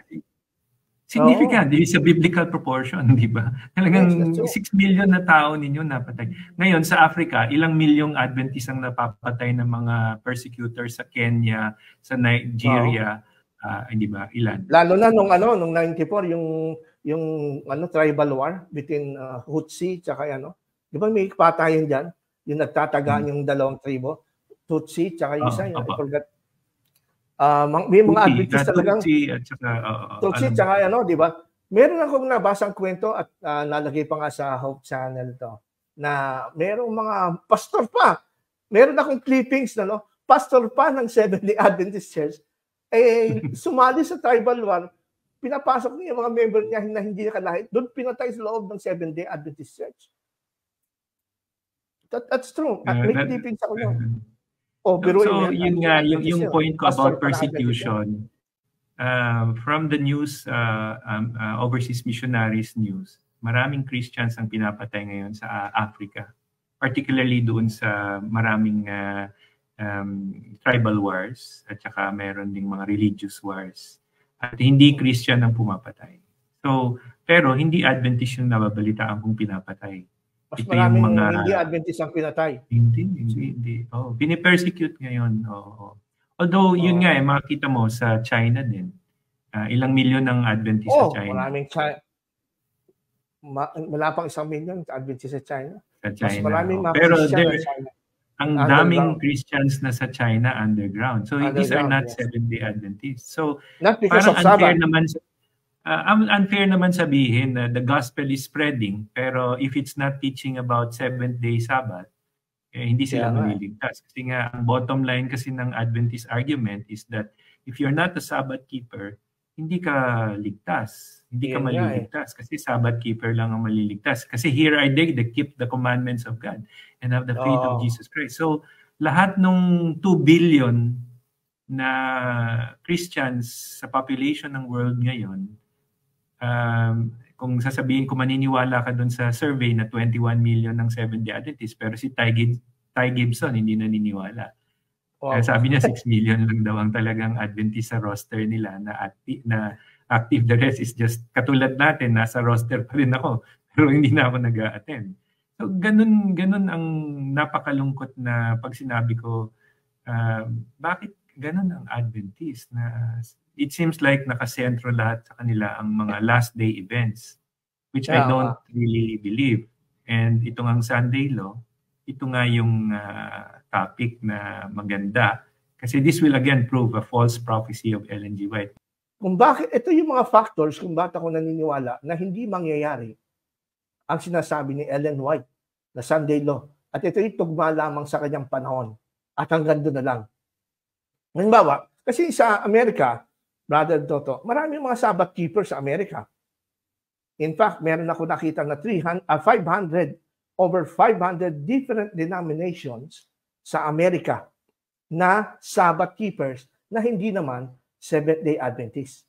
Significant. This is a biblical proportion, di ba? Talagang 6 million na tao ninyo napatay. Ngayon, sa Africa, ilang milyong Adventist ang napapatay ng mga persecutors sa Kenya, sa Nigeria, hindi ba? Ilan? Lalo na nung 94 yung tribal war between Hutsi tsaka di ba may patayan diyan, yung nagtatagaan yung dalawang tribo, Tutsi tsaka yung isa, I forgot. May mga Adventist talagang Tutsi tsaka di ba? Meron akong nabasang kwento at nalagay pa nga sa Hope Channel to na merong mga pastor pa. Meron akong clippings na pastor pa ng Seventh-day Adventist Church sumali sa tribal war, pinapasok niya yung mga member niya na hindi nakalahit, doon pinatay sa loob ng Seventh-day Adventist Church. That's true. May clippings ako yun. So yun nga, yung point ko about persecution, from the news, overseas missionaries news, maraming Christians ang pinapatay ngayon sa Africa, particularly doon sa maraming tribal wars at saka meron ding mga religious wars at hindi Christian ang pumapatay. So, pero hindi Adventist yung nababalitaan kong pinapatay. Mas Ito yung maraming mga hindi Adventist ang pinatay. hindi. Oh, pinipersecute ngayon. Oh. Although yun nga makita mo sa China din. Ilang milyon ang Adventist sa China. Maraming wala pang 1 million Adventist sa China. Sa China. Mas maraming mga pero Christian sa China. Ang daming Christians na sa China underground. So these are not Seventh-day Adventists. So not because parang of Sabbath. Unfair naman sabihin na the gospel is spreading, pero if it's not teaching about Seventh-day Sabbath, hindi sila maliligtas. Kasi nga, ang bottom line kasi ng Adventist argument is that if you're not a Sabbath keeper, hindi ka ligtas. Hindi ka maliligtas. Kasi Sabbath keeper lang ang maliligtas. Kasi here are they that keep the commandments of God and have the faith of Jesus Christ. So, lahat nung 2 billion na Christians sa population ng world ngayon, kung sasabihin ko maniniwala ka dun sa survey na 21 million ng Seventh-day Adventists, pero si Ty Gibson hindi naniniwala. Sabi niya 6 million lang daw ang talagang Adventist sa roster nila na active. The rest is just katulad natin, nasa roster pa rin ako, pero hindi na ako nag-a-attend. So ganun ang napakalungkot na pag sinabi ko, bakit ganun ang Adventist na it seems like nakasentro lahat sa kanila ang mga last day events, which I don't really believe. And ito ang Sunday Law, ito nga yung topic na maganda kasi this will again prove a false prophecy of Ellen G. White. Kung bakit, ito yung mga factors kung bakit ako naniniwala na hindi mangyayari ang sinasabi ni Ellen White na Sunday Law. At ito yung tugma lamang sa kanyang panahon. At hanggang doon na lang. Halimbawa, kasi sa Amerika, Brother Toto, maraming mga Sabbath keepers sa Amerika. In fact, meron ako nakita na 500 different denominations sa Amerika na Sabbath keepers na hindi naman Seventh-day Adventists.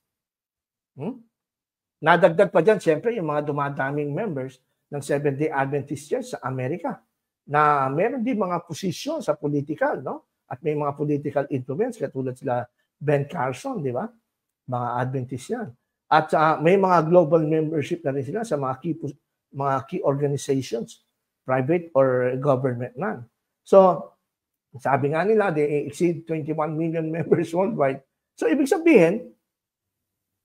Nadagdag pa dyan, siyempre, yung mga dumadaming members ng Seventh-day Adventists dyan sa Amerika na meron din mga posisyon sa political, no? At may mga political influence, katulad sila Ben Carson, di ba? Mga Adventist yan. At may mga global membership na rin sila sa mga key organizations, private or government na. So, sabi nga nila, they exceed 21 million members worldwide. So, ibig sabihin,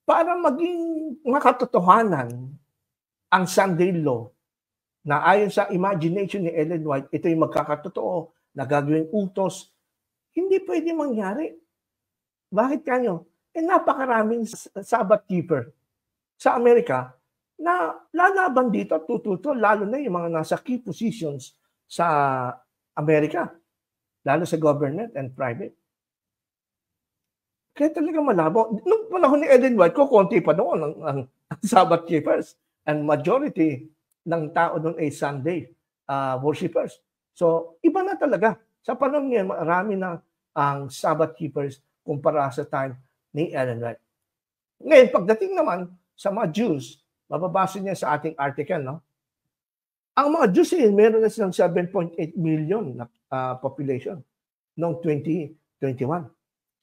para maging makatotohanan ang Sunday Law na ayon sa imagination ni Ellen White, ito yung magkakatotoo na gagawing utos, hindi pwede mangyari. Bakit kanyo? Napakaraming Sabbath keeper sa Amerika na lalaban dito, tututo, lalo na yung mga nasa key positions sa Amerika, lalo sa government and private. Kaya talaga malabo. Nung panahon ni Ellen White, konti pa noon ang Sabbath keepers and majority ng tao doon ay Sunday worshipers. So, iba na talaga. Sa panahon ngayon, marami na ang Sabbath keepers kumpara sa time ni Ellen White. Ngayon, pagdating naman sa mga Jews, mababasa niya sa ating article, no? Ang mga Jews, meron na silang 7.8 million na population noong 2021.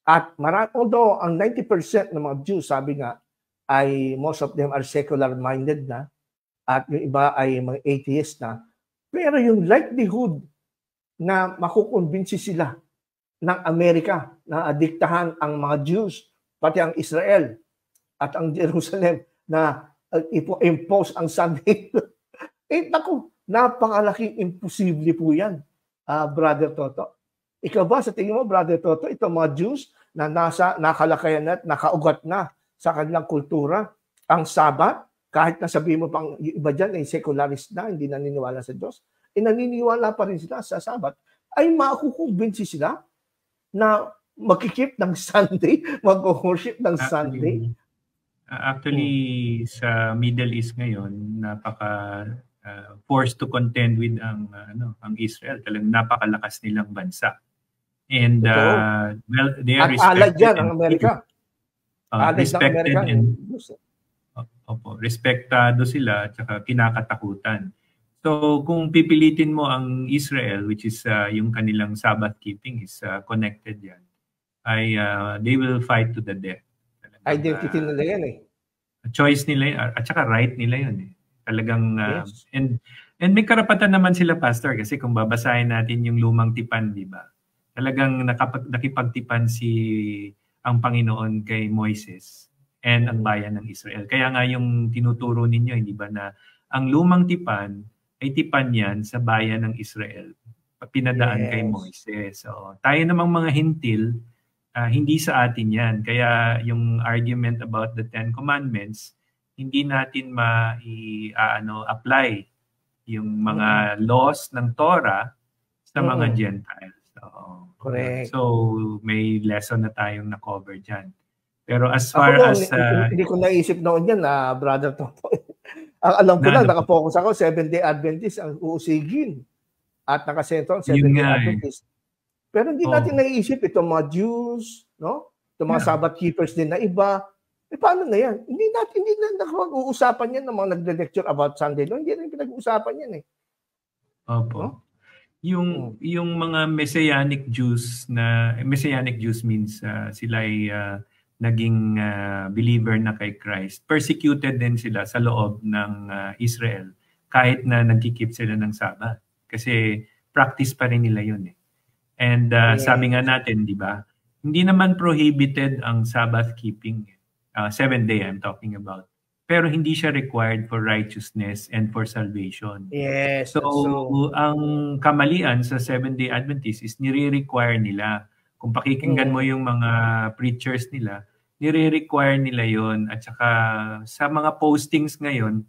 At although ang 90% ng mga Jews, sabi nga, ay most of them are secular-minded na, at yung iba ay mga atheist na, pero yung likelihood na makukumbinsi sila ng Amerika na adiktahan ang mga Jews, pati ang Israel at ang Jerusalem na impose ang Sunday. Naku, napakalaking imposible po yan, Brother Toto. Ikaw ba, sa tingin mo, Brother Toto, itong mga Jews na nakalakayan at nakaugat na sa kanilang kultura, ang Sabat, kahit na sabihin mo pang iba dyan ay secularist na, hindi naniniwala sa Diyos, naniniwala pa rin sila sa Sabat, ay makukumbinsi sila na magkikip ng Sunday, mag-worship ng Sunday. Actually, sa Middle East ngayon, napaka forced to contend with ang Israel. Talagang napakalakas nilang bansa. And well, they are respected. At alad dyan ang Amerika. Respected and respektado sila at saka kinakatakutan. So kung pipilitin mo ang Israel, which is yung kanilang Sabbath keeping is connected yan, ay they will fight to the death. Identity nila yan eh. choice nila at saka right nila yun eh. Talagang Yes. and may karapatan naman sila, Pastor, kasi kung babasahin natin yung lumang tipan, di ba? Talagang nakipagtipan ang Panginoon kay Moises and ang bayan ng Israel. Kaya nga yung tinuturo ninyo, hindi ba, na ang lumang tipan ay tipan yan sa bayan ng Israel. Pinadaan kay Moises. So, tayo namang mga hintil, hindi sa atin yan. Kaya yung argument about the Ten Commandments, hindi natin apply yung mga laws ng Torah sa mga Gentiles. Correct. So may lesson na tayong na-cover dyan. Pero as far as... hindi ko naisip noon yan, Brother Toto. Ang alam ko lang, nakapokus ako, Seventh-day Adventist ang uusigin. At nakasentro ang Seventh-day Adventist. Pero hindi natin naiisip itong mga Jews, no? Itong mga Sabbath keepers din na iba. Paano na yan? Hindi na nakapag-uusapan yan ng mga nagde-lecture about Sunday law. Hindi na pinag-uusapan yan eh. Opo. No? Yung mga Messianic Jews means sila ay naging believer na kay Christ. Persecuted din sila sa loob ng Israel kahit na nagki-keep sila ng Sabbath. Kasi practice pa rin nila yun eh. And sabi nga natin, di ba, hindi naman prohibited ang Sabbath keeping. 7th day I'm talking about. Pero hindi siya required for righteousness and for salvation. Yes. So, ang kamalian sa 7th-day Adventist is nire-require nila. Kung pakikinggan mo yung mga preachers nila, nire-require nila yon. At saka sa mga postings ngayon,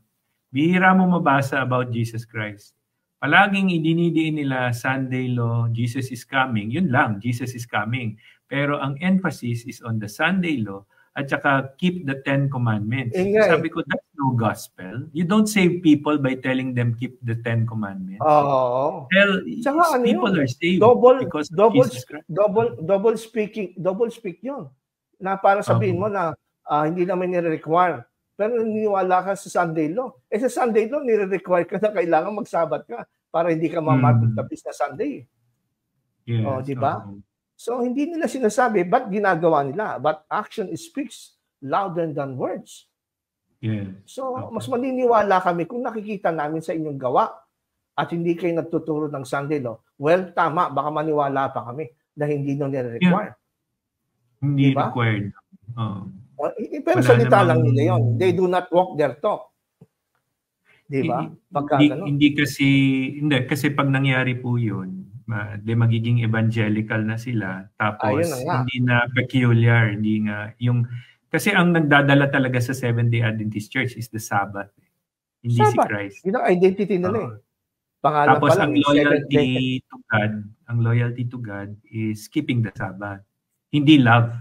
bihira mo mabasa about Jesus Christ. Palaging idinidiin nila Sunday law, Jesus is coming. Yun lang, Jesus is coming. Pero ang emphasis is on the Sunday law at saka keep the 10 commandments. Sabi ko, that's no gospel. You don't save people by telling them keep the 10 commandments. People are saved because of Jesus Christ. Double speak yun. Na para sabihin mo na hindi naman nire-require. Pero niniwala ka sa Sunday law. Sa Sunday law, nire-require ka na kailangan magsabat ka para hindi ka mamatagtapis na Sunday. Yes, di ba? So, hindi nila sinasabi, ba't ginagawa nila? But action speaks louder than words. Yeah. So, mas maniniwala kami kung nakikita namin sa inyong gawa at hindi kayo nagtuturo ng Sunday law. Well, tama, baka maniwala pa kami na hindi nyo nire-require. Hindi required. Pero salita lang nila yun. They do not walk their talk. Di ba? Hindi kasi pag nangyari po yun, magiging evangelical na sila tapos hindi na peculiar, hindi nga yung kasi ang nagdadala talaga sa Seventh-day Adventist Church is the Sabbath, hindi Sabbath. si Christ. Yun ang identity nila eh. Pangalan tapos pa lang, ang loyalty to God is keeping the Sabbath, hindi love.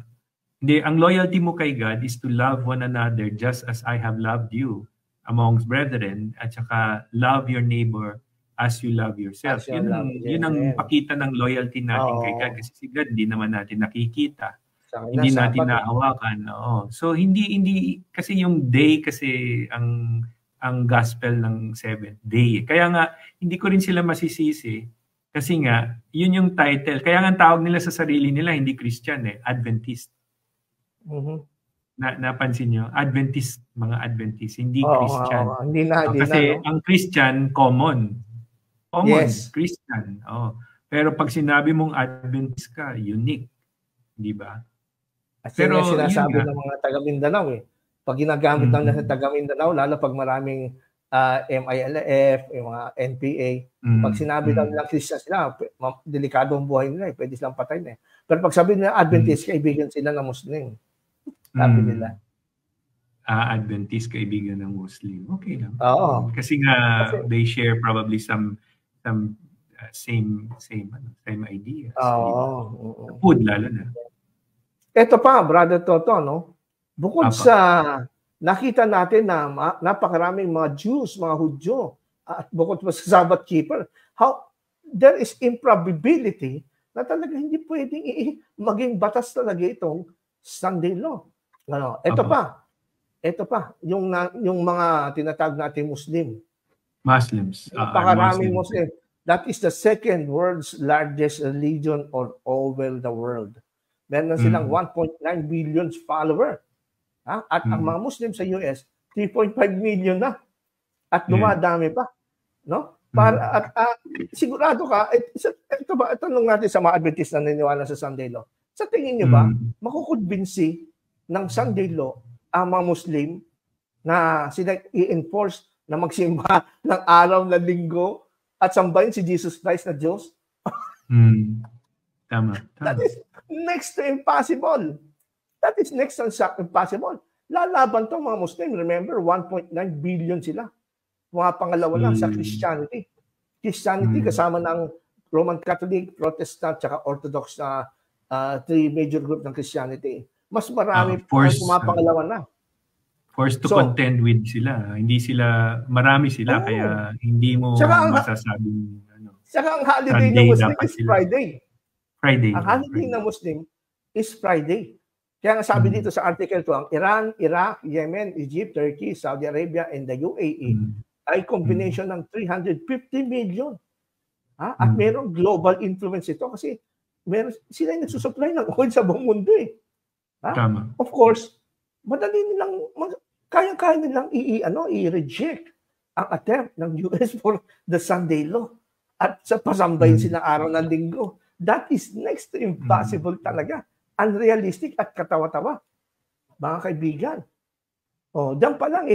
Hindi, ang loyalty mo kay God is to love one another just as I have loved you amongst brethren, at saka love your neighbor as you love yourself. Yun ang pakita ng loyalty natin kay God. Kasi si God, hindi naman natin nakikita. Hindi natin nahawakan. So, hindi, kasi yung day kasi ang gospel ng 7th day. Kaya nga, hindi ko rin sila masisisi. Kasi nga, yun yung title. Kaya nga tawag nila sa sarili nila, hindi Christian Adventist. Napansin nyo? Adventist, mga Adventist, hindi Christian. Kasi ang Christian, common, Christian. Pero pag sinabi mong Adventist ka, unique. Di ba? Pero sinasabi ng mga taga Mindanao Pag ginagamit lang sa taga Mindanao, lalo pag maraming MILF, yung mga NPA, pag sinabi lang nilang Christian sila, delikado ang buhay nila pwede silang patay na Pero pag sabi nila Adventist, kaibigan sila ng Muslim. Sabi nila. Adventist, kaibigan ng Muslim. Okay lang. Oo. Kasi nga, they share probably some same ideas. Oo. Food, lalo na. Ito pa, Brother Toto, no? Bukod sa nakita natin na napakaraming mga Jews, mga Hudyo, at bukod pa sa Sabbath keeper, there is improbability na talaga hindi pwedeng maging batas talaga itong Sunday law. Ito pa, yung mga tinatawag natin Muslims. Napakaraming Muslim. That is the second world's largest religion all over the world. Meron silang 1.9 billion follower. At ang mga Muslim sa US, 3.5 million na. At dumadami pa. No? Para at sigurado ka, ito ba, tanong natin sa mga Adventist na naniniwala sa Sunday Law. Sa tingin niyo ba, makukumbinsi ng Sunday Law ang mga Muslim na sila i-enforce na magsimba ng araw na linggo at sambahin si Jesus Christ na Diyos? Tama. That is next to impossible. That is next to impossible. Lalaban to mga Muslim. Remember, 1.9 billion sila. Mga pangalawa lang sa Christianity. Christianity kasama ng Roman Catholic, Protestant, tsaka Orthodox na three major group ng Christianity. Mas marami mga pangalawa na. Forced to contend with sila. Hindi sila, marami sila, kaya hindi mo masasabing Saka ang holiday ng Muslim is Friday. Ang holiday ng Muslim is Friday. Kaya nga sabi dito sa article to, ang Iran, Iraq, Yemen, Egypt, Turkey, Saudi Arabia, and the UAE ay combination ng 350 million. At mayroong global influence ito kasi sila yung nagsusupply ng oil sa buong mundo eh. Tama. Of course, madali nilang, kaya nilang i-reject ang attempt ng US for the Sunday Law at sa pasambahin sila araw ng linggo. That is next to impossible talaga. Unrealistic at katawa-tawa. Mga kaibigan. Diyan pa lang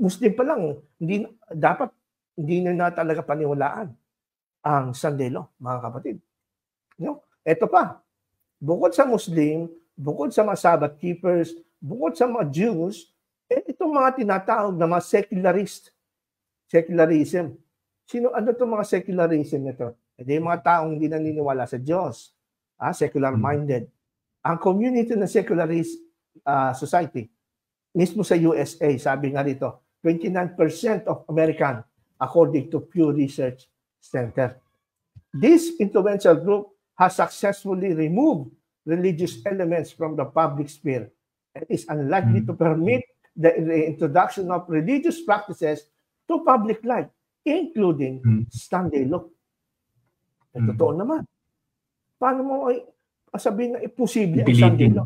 Muslim pa lang, hindi na talaga paniwalaan ang Sunday Law, mga kapatid. Ito pa, bukod sa Muslim, bukod sa mga Sabbath keepers, bukod sa mga Jews, itong mga tinatawag na mga secularism. Ano itong mga secularism nito? Yung mga taong hindi naniniwala sa Diyos, secular-minded. Ang community ng secularist society, mismo sa USA, sabi nga dito, 29% of American, according to Pew Research Center. This influential group has successfully removed religious elements from the public sphere and is unlikely to permit the introduction of religious practices to public life, including Sunday Law. Totoo naman. Paano mo sabihin na imposible ang Sunday Law?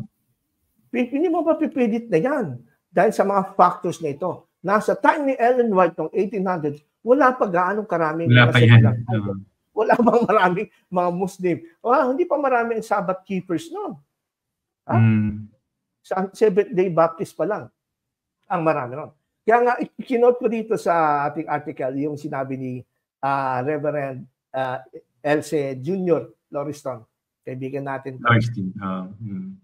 Hindi mo ba pipilit na yan? Dahil sa mga factors na ito. Nasa time ni Ellen White noong 1800s, wala pa gaanong karaming wala bang maraming mga Muslim. Hindi pa maraming Sabbath keepers noon. Sa Seventh-day Baptist pa lang ang marami noon. Kaya nga, ikinote ko dito sa ating article yung sinabi ni Reverend L.C. Jr. Lauriston. Kaibigan natin.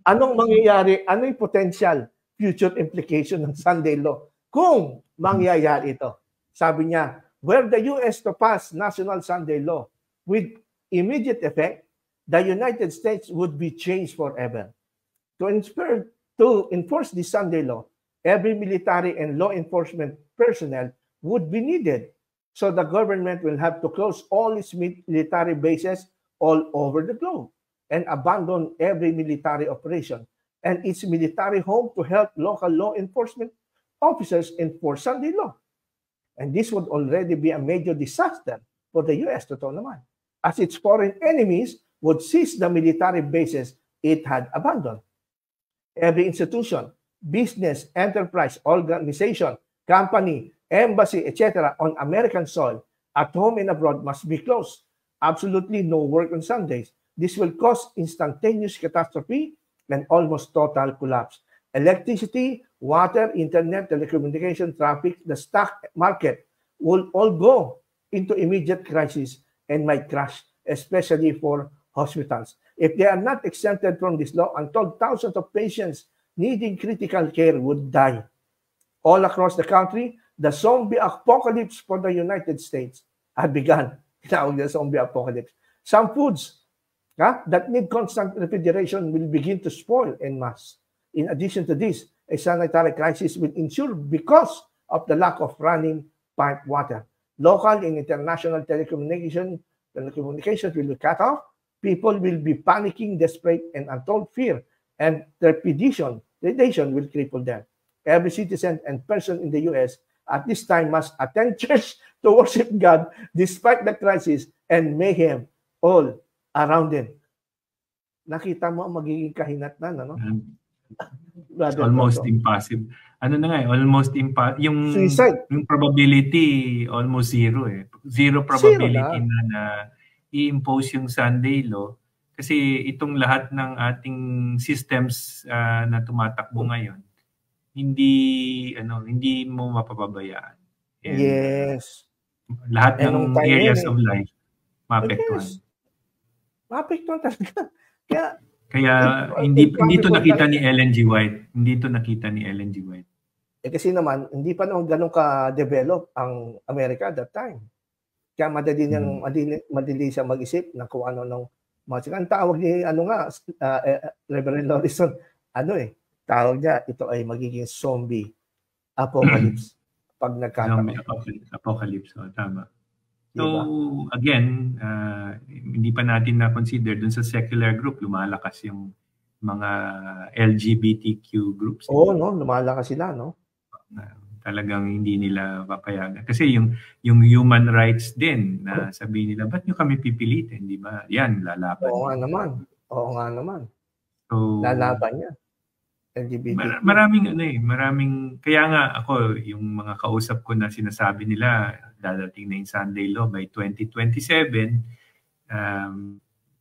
Anong mangyayari? Ano yung potential future implication ng Sunday Law kung mangyayari ito? Sabi niya, were the U.S. to pass national Sunday Law with immediate effect, the United States would be changed forever. To enforce the Sunday Law, every military and law enforcement personnel would be needed. So the government will have to close all its military bases all over the globe and abandon every military operation and its military home to help local law enforcement officers enforce Sunday Law. And this would already be a major disaster for the U.S. totoo naman, as its foreign enemies would seize the military bases it had abandoned. Every institution, business, enterprise, organization, company, embassy, etc. on American soil, at home and abroad must be closed. Absolutely no work on Sundays. This will cause instantaneous catastrophe and almost total collapse. Electricity, water, internet, telecommunication, traffic, the stock market will all go into immediate crisis and might crash, especially for hospitals. If they are not exempted from this law, untold thousands of patients needing critical care would die. All across the country, the zombie apocalypse for the United States had begun. Tinawag na zombie apocalypse. Some foods that need constant refrigeration will begin to spoil en masse. In addition to this, a sanitary crisis will ensue because of the lack of running piped water. Local and international telecommunications will be cut off. People will be panicking, desperate, and untold fear and trepidation will cripple them. Every citizen and person in the U.S. at this time must attend church to worship God despite the crisis and mayhem all around them. Nakita mo ang magiging kahinatnan, ano? It's almost impossible. Ano na nga almost yung suicide. Yung probability almost zero eh. Zero probability na i-impose yung Sunday law kasi itong lahat ng ating systems na tumatakbo ngayon hindi mo mapapabayaan. And, yes. Lahat ng areas of life maapektuhan. Yes. Maapektuhan talaga. Kaya hindi to nakita ni Ellen G. White. Hindi to nakita ni Ellen G. White. Kasi naman, hindi pa naman ganun ka-develop ang Amerika at that time. Kaya madali siya mag-isip na kung ano nung ang tawag ni Reverend Lorison, tawag niya, ito ay magiging zombie apocalypse pag nagkataon. Apocalypse, tama. So, again, hindi pa natin na-consider dun sa secular group, lumalakas yung mga LGBTQ groups. Lumalakas sila, no? Talagang hindi nila papayagan. Kasi yung human rights din, na sabihin nila, ba't nyo kami pipilitin? Di ba? Yan, lalaban. Oo nga naman. So, lalaban niya. LGBTQ. Maraming, kaya nga ako, yung mga kausap ko na sinasabi nila, dadating na yung Sunday law by 2027,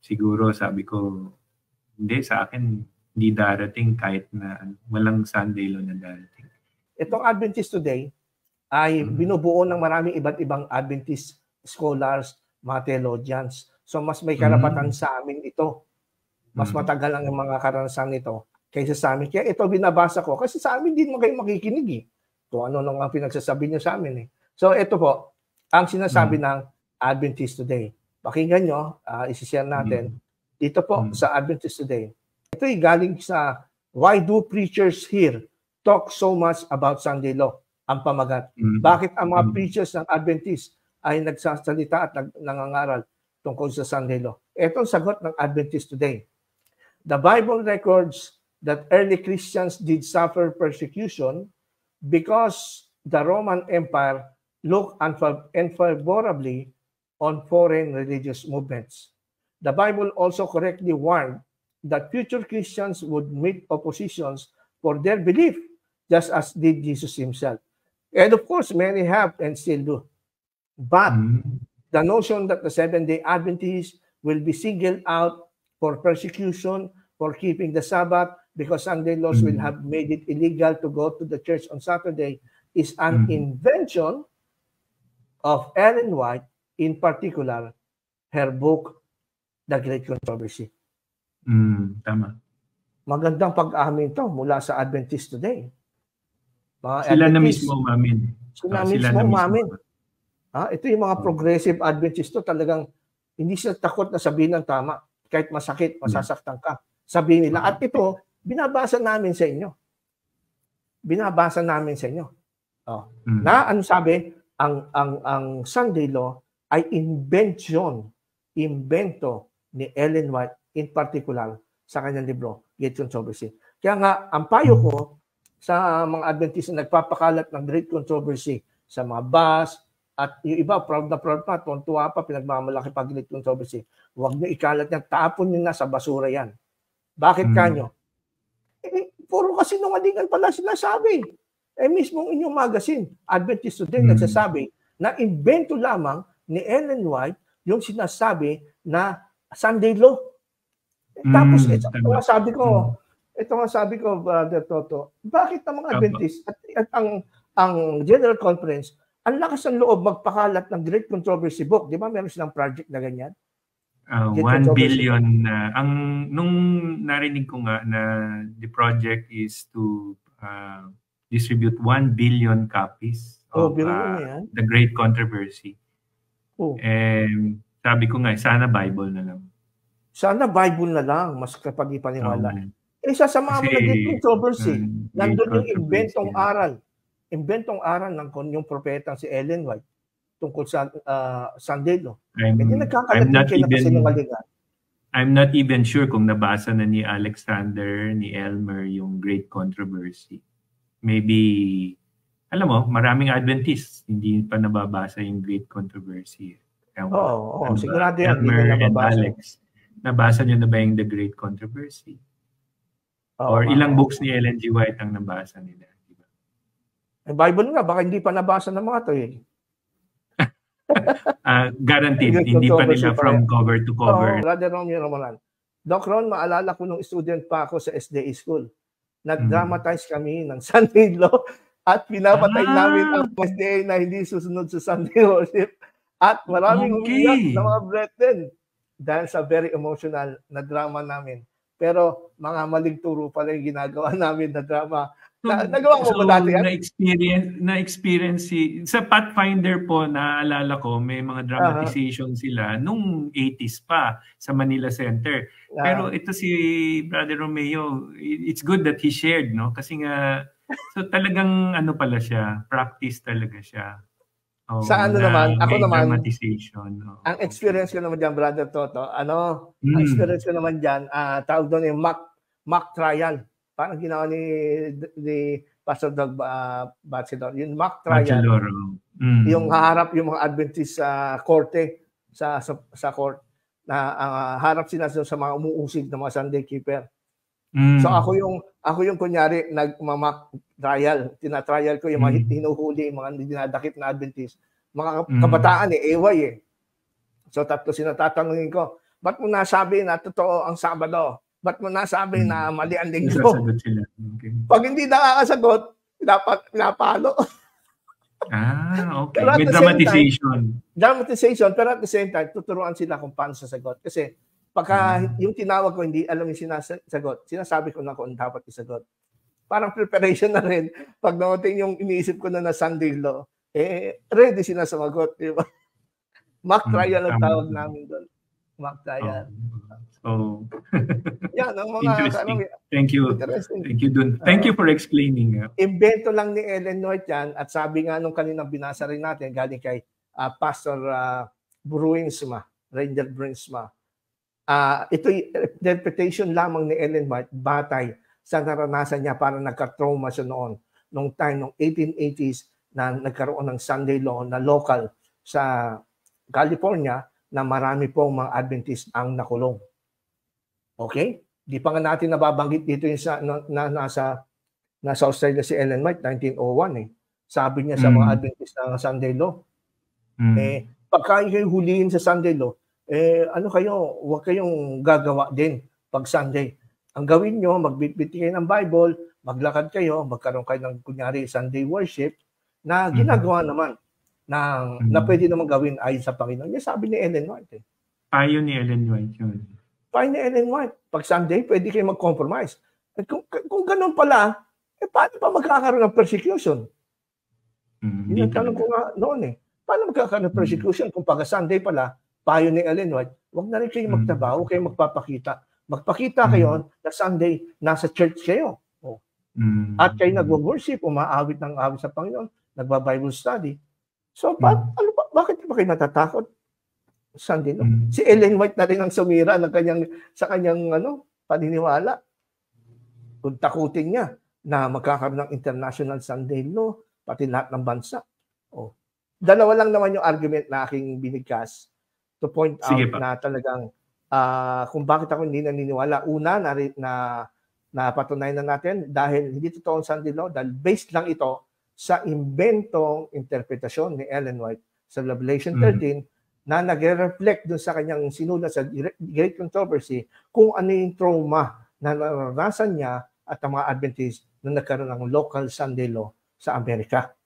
siguro sabi ko, hindi, sa akin, hindi darating kahit na walang Sunday law na darating. Itong Adventist Today ay binubuo ng maraming iba't ibang Adventist scholars, mga theologians. So mas may karapatan sa amin ito. Mas matagal ang mga karanasan nito kaysa sa amin. Kaya ito binabasa ko kasi sa amin din mo kayo makikinig kung ano nang pinagsasabi niyo sa amin So ito po, ang sinasabi ng Adventist Today. Pakinggan nyo, isi-share natin. Dito po sa Adventist Today. Ito ay galing sa Why Do Preachers Here Talk So Much About Sunday Law? Ang pamagat. Bakit ang mga preachers ng Adventist ay nagsasalita at nangangaral tungkol sa Sunday Law? Ito ang sagot ng Adventist Today. The Bible records that early Christians did suffer persecution because the Roman Empire looked unfavorably on foreign religious movements. The Bible also correctly warned that future Christians would meet oppositions for their belief, just as did Jesus himself. And of course, many have and still do. But the notion that the Seventh-day Adventists will be singled out for persecution for keeping the Sabbath because Sunday laws will have made it illegal to go to the church on Saturday is an invention of Ellen White, in particular, her book, The Great Controversy. Tama. Magandang pag-amin to mula sa Adventist Today. Sila na mismo umamin. Sila mismo umamin. Ito yung mga progressive Adventist to, talagang hindi sila takot na sabihin ng tama. Kahit masakit, masasaktan ka. Sabihin nila. At ito, binabasa namin sa inyo. Na ano sabi, ang Sunday law ay invento ni Ellen White, in particular sa kanyang libro, Great Controversy. Kaya nga, ang payo ko sa mga Adventist na nagpapakalat ng Great Controversy sa mga bus, at yung iba, proud na pa, tuwa pa, pinagmamalaki pa Great Controversy. Huwag nyo ikalat yan, tapon nyo na sa basura yan. Bakit kanyo? Puro kasi sinungalingan pala sinasabi. Mismong inyong magazine, Adventist Today, nagsasabi na invento lamang ni Ellen White yung sinasabi na Sunday law. Tapos, ito nga sabi ko, Brother Toto, bakit ang mga Adventist at ang General Conference, ang lakas ng loob magpakalat ng Great Controversy book? Di ba meron silang project na ganyan? 1 billion. Nung narinig ko nga na the project is to distribute 1 billion copies of The Great Controversy. And sabi ko nga, sana Bible na lang. Sana Bible na lang, mas kapag ipaniwala. Sasama mo na Great Controversy. Nandun yung inventong aral ng yung propetang si Ellen White tungkol sa Sunday law. I'm not even sure kung nabasa na ni Alexander, ni Elmer yung Great Controversy. Maybe, alam mo, maraming Adventists hindi pa nababasa yung Great Controversy. Sigurado yan. Elmer and Alex, nabasa nyo na ba yung The Great Controversy? Or ilang books ni Ellen G. White ang nabasa nila. Diba? Yung Bible nga, baka hindi pa nabasa ng mga to eh. Guaranteed, hindi pa nila from cover to cover. Brother Romeo Romanan. Doc Ron, maalala ko nung student pa ako sa SDA School. Nag-dramatize kami ng Sunday Law at pinapatay namin ang SDA na hindi susunod sa Sunday worship. At maraming umiyak na mga brethren dahil sa very emotional na drama namin. Pero mga maling turo pala yung ginagawa namin na drama. Nagawa mo ba dati yan? Na-experience sa Pathfinder po, naaalala ko, may mga dramatization sila nung 80s pa sa Manila Center. Pero ito si Brother Romeo, it's good that he shared, no? Kasi nga, so talagang ano pala siya, practice talaga siya. Sa ano naman, ako naman, dramatization. Ang experience ko naman dyan, Brother Toto, ang experience ko naman dyan, tawag doon yung mock trial. Parang ginawa ni Pastor Doug Bachelor. Yung mock trial, yung haharap yung mga Adventist sa korte, sa court, na harap sila sa mga umuusig na mga Sunday keeper. So ako yung kunyari nag-mock trial, tina-trial ko yung mga hinuhuli, yung mga dinadakip na Adventist. Mga kabataan eway . So tatlo sinatatanungin ko, ba't mo nasabi na totoo ang Sabado? Ba't mo nasabi na mali ang linggo? Okay. Pag hindi nakakasagot, pinapalo. Okay. With dramatization. Dramatization, pero at the same time, tuturuan sila kung paano sasagot. Kasi pagka yung tinawag ko, hindi alam yung sinasagot, sinasabi ko na kung dapat isagot. Parang preparation na rin. Pag nawating yung iniisip ko na Sunday Law, ready sinasagot. Diba? Mock trial ang tawag namin doon. Mock trial. Yan, ang mga interesting. Thank you. Thank you, Dun. Thank you for explaining. Invento lang ni Ellen White yan, at sabi nga nung kaninang binasa rin natin, galing kay Pastor Bruinsma, Ranger Bruinsma. Ito interpretation lamang ni Ellen White, batay sa naranasan niya para nagka-trauma siya noon, nung time, nung 1880s, na nagkaroon ng Sunday Law na local sa California, na marami pong mga Adventist ang nakulong. Okay? Di pa nga natin nababanggit dito yung nasa Australia si Ellen White, 1901 . Sabi niya sa mga Adventist ng Sunday Law, pagka kayo huliin sa Sunday Law, huwag kayong gagawa din pag Sunday. Ang gawin nyo, magbitbit kayo ng Bible, maglakad kayo, magkaroon kayo ng kunyari Sunday worship, na ginagawa naman na pwede naman gawin ayon sa Panginoon. Yan sabi ni Ellen White. Payo ni Ellen White yun. Payo ni Ellen White. Pag Sunday, pwede kayo mag-compromise. At kung ganun pala, paano pa magkakaroon ng persecution? Yun ang tanong ko nga noon . Paano magkakaroon ng persecution kung pag Sunday pala, payo ni Ellen White, huwag na rin kayo magtrabaho, kayo magpapakita. Magpakita kayo na Sunday, nasa church kayo. At kayo nag-worship, umaawit ng awit sa Panginoon, nagba-Bible study. So, bakit ba kayo natatakot? Sunday, no? Si Ellen White na rin ang sumira sa kanyang paniniwala. Kung takutin niya na magkakaroon ng International Sunday Law, pati lahat ng bansa. Dalawa lang naman yung argument na aking binigkas to point out na talagang kung bakit ako hindi naniniwala. Una, napatunayan na natin dahil hindi totoo ang Sunday Law, dahil based lang ito sa inventong interpretasyon ni Ellen White sa Revelation 13 na nagre-reflect dun sa kanyang sinulat sa Great Controversy kung ano yung trauma na naranasan niya at ang mga Adventist na nagkaroon ng local Sunday Law sa Amerika.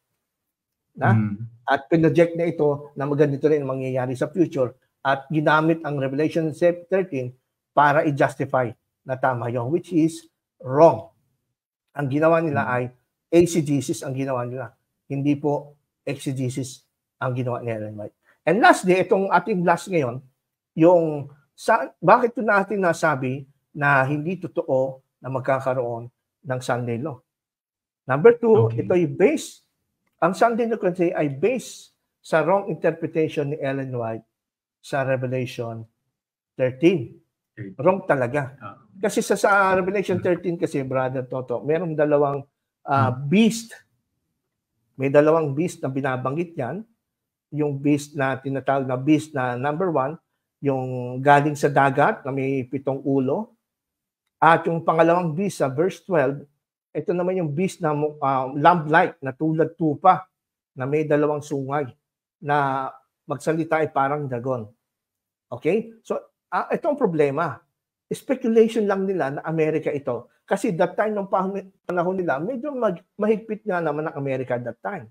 At pinoject na ito na maganito rin mangyayari sa future at ginamit ang Revelation 13 para i-justify na tama yun, which is wrong. Ang ginawa nila ay exegesis ang ginawa nila. Hindi po exegesis ang ginawa ni Ellen White. And lastly, itong ating last ngayon, yung bakit ito natin nasabi na hindi totoo na magkakaroon ng Sunday Law. Number 2, ito ay based, ang Sunday Law kasi ay based sa wrong interpretation ni Ellen White sa Revelation 13. Wrong talaga. Kasi sa Revelation 13 kasi, Brother Toto, merong dalawang beast. May dalawang beast na binabanggit yan. Yung beast na tinatawag na beast na number 1, yung galing sa dagat na may 7 ulo. At yung pangalawang beast sa verse 12, ito naman yung beast na lamb-like na tulad tupa na may dalawang sungay na magsalita ay parang dragon. Okay? So, ito ang problema. Speculation lang nila na Amerika ito. Kasi that time, nung panahon nila, medyo mahigpit nga naman ang Amerika that time.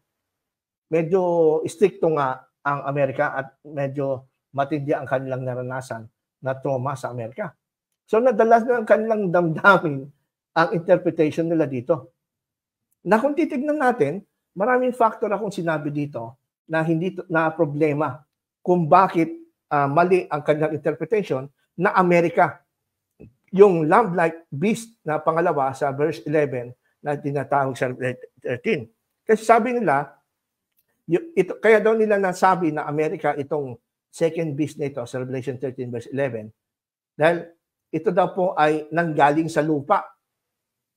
Medyo stricto nga ang Amerika at medyo matindi ang kanilang naranasan na trauma sa Amerika. So, nadala na ang kanilang damdamin ang interpretation nila dito. Na kung titignan natin, maraming factor akong sinabi dito na hindi na problema kung bakit mali ang kanilang interpretation na Amerika. Yung lamb-like beast na pangalawa sa verse 11 na tinatawag sa 13. Kasi sabi nila, kaya daw nila nasabi na Amerika itong second beast nito sa Revelation 13 verse 11. Dahil ito daw po ay nanggaling sa lupa.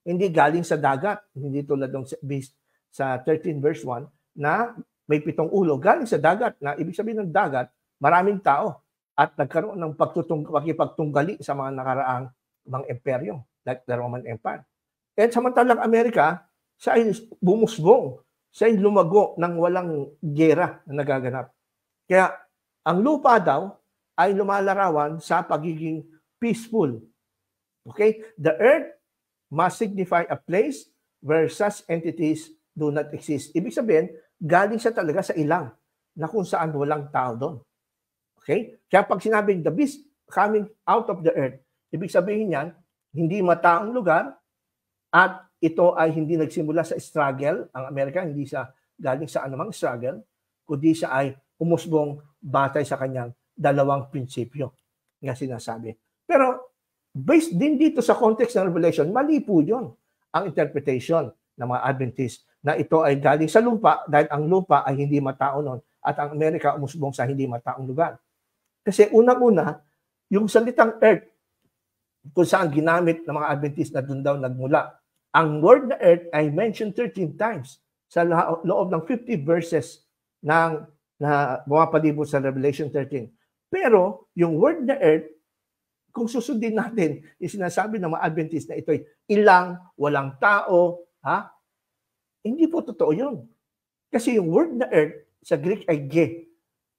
Hindi galing sa dagat. Hindi tulad ng beast sa 13 verse 1 na may 7 ulo. Galing sa dagat na ibig sabihin ng dagat, maraming tao at nagkaroon ng pakipagtunggali sa mga nakaraang mga imperyo like the Roman Empire. At samantalang Amerika, siya ay bumusbong. Siya ay lumago ng walang gera na nagaganap. Kaya ang lupa daw ay lumalarawan sa pagiging peaceful. Okay? The earth must signify a place where such entities do not exist. Ibig sabihin, galing siya talaga sa ilang na kung saan walang tao doon. Okay? Kaya pag sinabing the beast coming out of the earth, ibig sabihin yan, hindi mataong lugar at ito ay hindi nagsimula sa struggle. Ang Amerika, hindi siya galing sa anumang struggle, kundi siya ay umusbong batay sa kanyang dalawang prinsipyo nga sinasabi. Pero based din dito sa context ng Revelation, mali po yun ang interpretation ng mga Adventist na ito ay galing sa lupa dahil ang lupa ay hindi matao noon at ang Amerika umusbong sa hindi mataong lugar. Kasi unang-una, yung salitang earth kung saan ginamit ng mga Adventist na doon daw nagmula. Ang word na earth ay mentioned 13 times sa loob ng 50 verses na bumapalibot sa Revelation 13. Pero yung word na earth, kung susundin natin yung sinasabi ng mga Adventist na ito'y ilang, walang tao, hindi po totoo yun. Kasi yung word na earth sa Greek ay ge.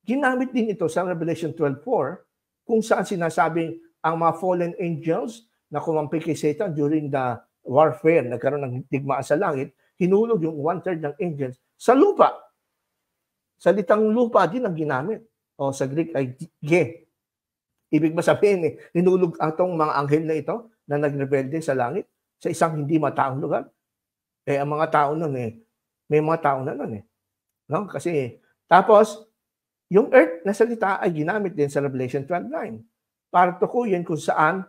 Ginamit din ito sa Revelation 12:4 kung saan sinasabing ang mga fallen angels na kumampi kay Satan during the warfare, nagkaroon ng digmaan sa langit, hinulog yung 1/3 ng angels sa lupa. Salitang lupa din ang ginamit. O sa Greek ay ge. Ibig ba sabihin, hinulog atong mga anghel na ito na nagrebelde sa langit sa isang hindi mataong lugar? Ang mga tao nun may mga tao na nun No? Kasi, tapos, yung earth na salita ay ginamit din sa Revelation 12:9 para tukuyin kung saan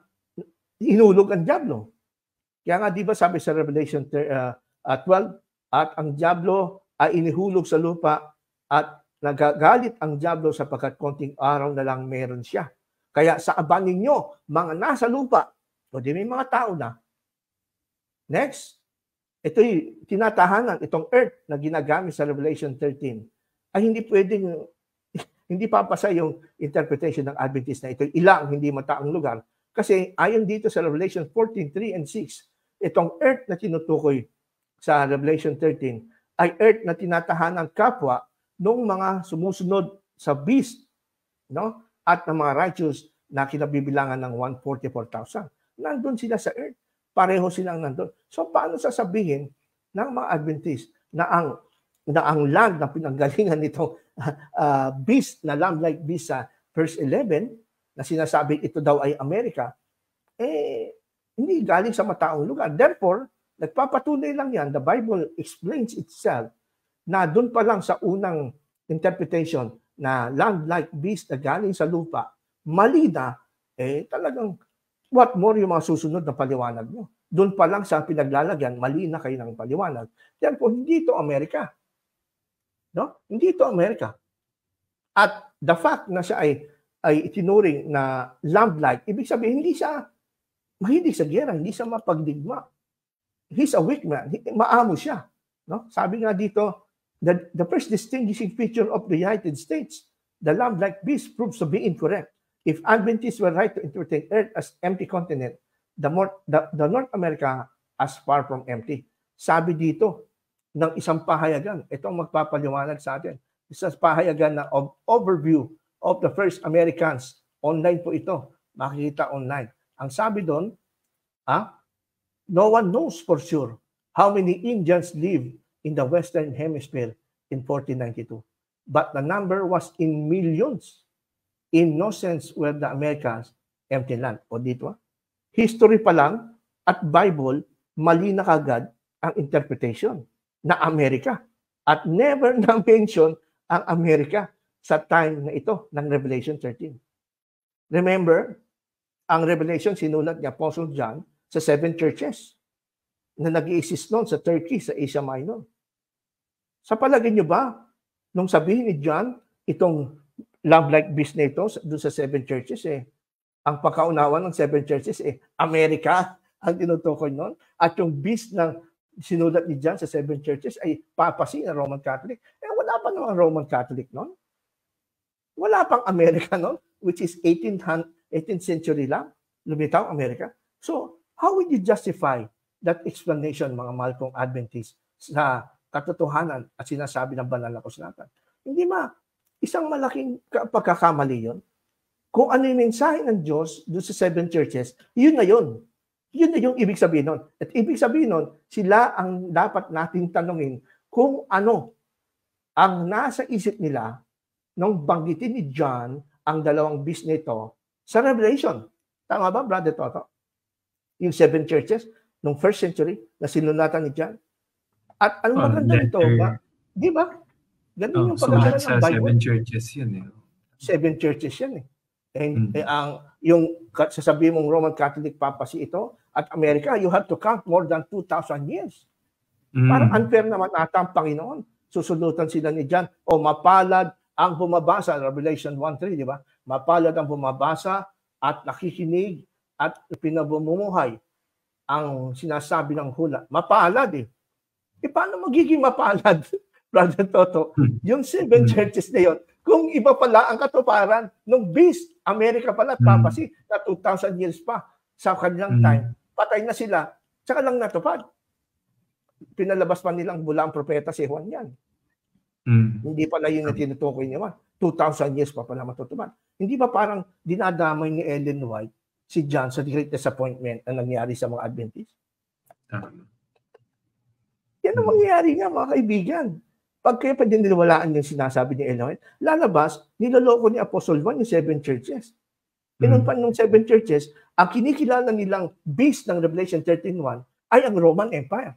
hinulog ang diablo. Kaya nga, di ba sabi sa Revelation 12, at ang diablo ay inihulog sa lupa at nagagalit ang diablo sapagkat konting araw na lang meron siya. Kaya sa aban ninyo, mga nasa lupa, o di may mga tao na. Next, ito'y tinatahanan, itong earth na ginagamit sa Revelation 13, ay hindi papasa yung interpretation ng Adventist na ito'y ilang, hindi mataong lugar. Kasi ayon dito sa Revelation 14:3 and 6, itong earth na tinutukoy sa Revelation 13 ay earth na tinatahanan kapwa ng mga sumusunod sa beast, no? At ng mga righteous na kinabibilangan ng 144,000. Nandun sila sa earth. Pareho silang nandun. So paano sasabihin ng mga Adventist na ang land na pinanggalingan nitong beast na lamb-like beast sa verse 11 na sinasabi ito daw ay Amerika, hindi galing sa mataong lugar. Therefore, nagpapatunay lang yan, the Bible explains itself na doon pa lang sa unang interpretation na lamb-like beast na galing sa lupa, mali na, talagang what more yung mga susunod na paliwanag mo. Doon pa lang sa pinaglalagyan, mali na kayo ng paliwanag. Therefore, hindi ito Amerika. No? Hindi ito Amerika. At the fact na siya ay itinuring na lamb-like, ibig sabihin, hindi siya mahilig sa gera, hindi siya mapagdigma. He's a weak man. Maamo siya. No? Sabi nga dito, the first distinguishing feature of the United States, the lamb-like beast proves to be incorrect. If Adventists were right to interpret Earth as empty continent, the North America as far from empty. Sabi dito ng isang pahayagan, ito ang magpapaliwanag sa atin. Isang pahayagan na overview of the first Americans. Online po ito. Makikita online. Ang sabi doon, no one knows for sure how many Indians live in the Western Hemisphere in 1492. But the number was in millions. In no sense were the Americans empty land. O dito, history pa lang at Bible, mali na kagad ang interpretation na Amerika. At never na-mention ang Amerika sa time na ito ng Revelation 13. Remember, ang Revelation sinulat ni Apostle John sa 7 churches na nag-i-exist noon sa Turkey, sa Asia Minor. Sa palagay niyo ba, nung sabihin ni John, itong love-like beast na ito doon sa 7 churches, ang pagkaunawa ng 7 churches, Amerika ang tinutukoy noon. At yung beast na sinulat ni John sa 7 churches ay papacy na Roman Catholic. Wala pa naman Roman Catholic noon. Wala pang Amerika noon, which is 18th century lang, lumitaw Amerika. So, how would you justify that explanation, mga mahal kong Adventists, sa katotohanan at sinasabi ng banal na kasulatan? Hindi isang malaking pagkakamali yun. Kung ano yung mensahe ng Diyos doon sa 7 churches, yun na yun. Yun na yung ibig sabihin nun. At ibig sabihin nun, sila ang dapat natin tanungin kung ano ang nasa isip nila nung banggitin ni John ang dalawang beast nito sa Revelation. Tama ba, Brother Toto? Yung 7 churches nung first century na sinunatan ni John. At ang maganda nito, di ba? Ganun yung pagkakaroon ng Bible. 7 churches yun. 7 churches yan. And yung sasabihin mong Roman Catholic papacy ito, at Amerika, you have to count more than 2,000 years. Parang unfair naman ata ang Panginoon. Susulutan sila ni John, mapalad ang bumabasa, Revelation 1:3, di ba? Mapalad ang bumabasa at nakikinig at pinabumuhay ang sinasabi ng hula. Mapalad paano magiging mapalad, Brother Toto? Yung 7 churches na yun, kung iba pala ang katuparan ng beast, Amerika pala at papacy na 2,000 years pa sa kanilang time, patay na sila, tsaka lang natupad. Pinalabas pa nilang bula ang propeta si Juan yan. Hindi pala yun na tinutukoy niya. 2,000 years pa pala matutupad. Hindi ba parang dinadamay ni Ellen White si John sa great disappointment na nangyari sa mga Adventists? Yan ang mangyayari nga, mga kaibigan. Pag kaya pa din nilawalaan yung sinasabi ni Ellen White, lalabas, niloloko ni Apostle Juan yung 7 churches. Pinunpan ng 7 churches, ang kinikilala nilang beast ng Revelation 13:1 ay ang Roman Empire.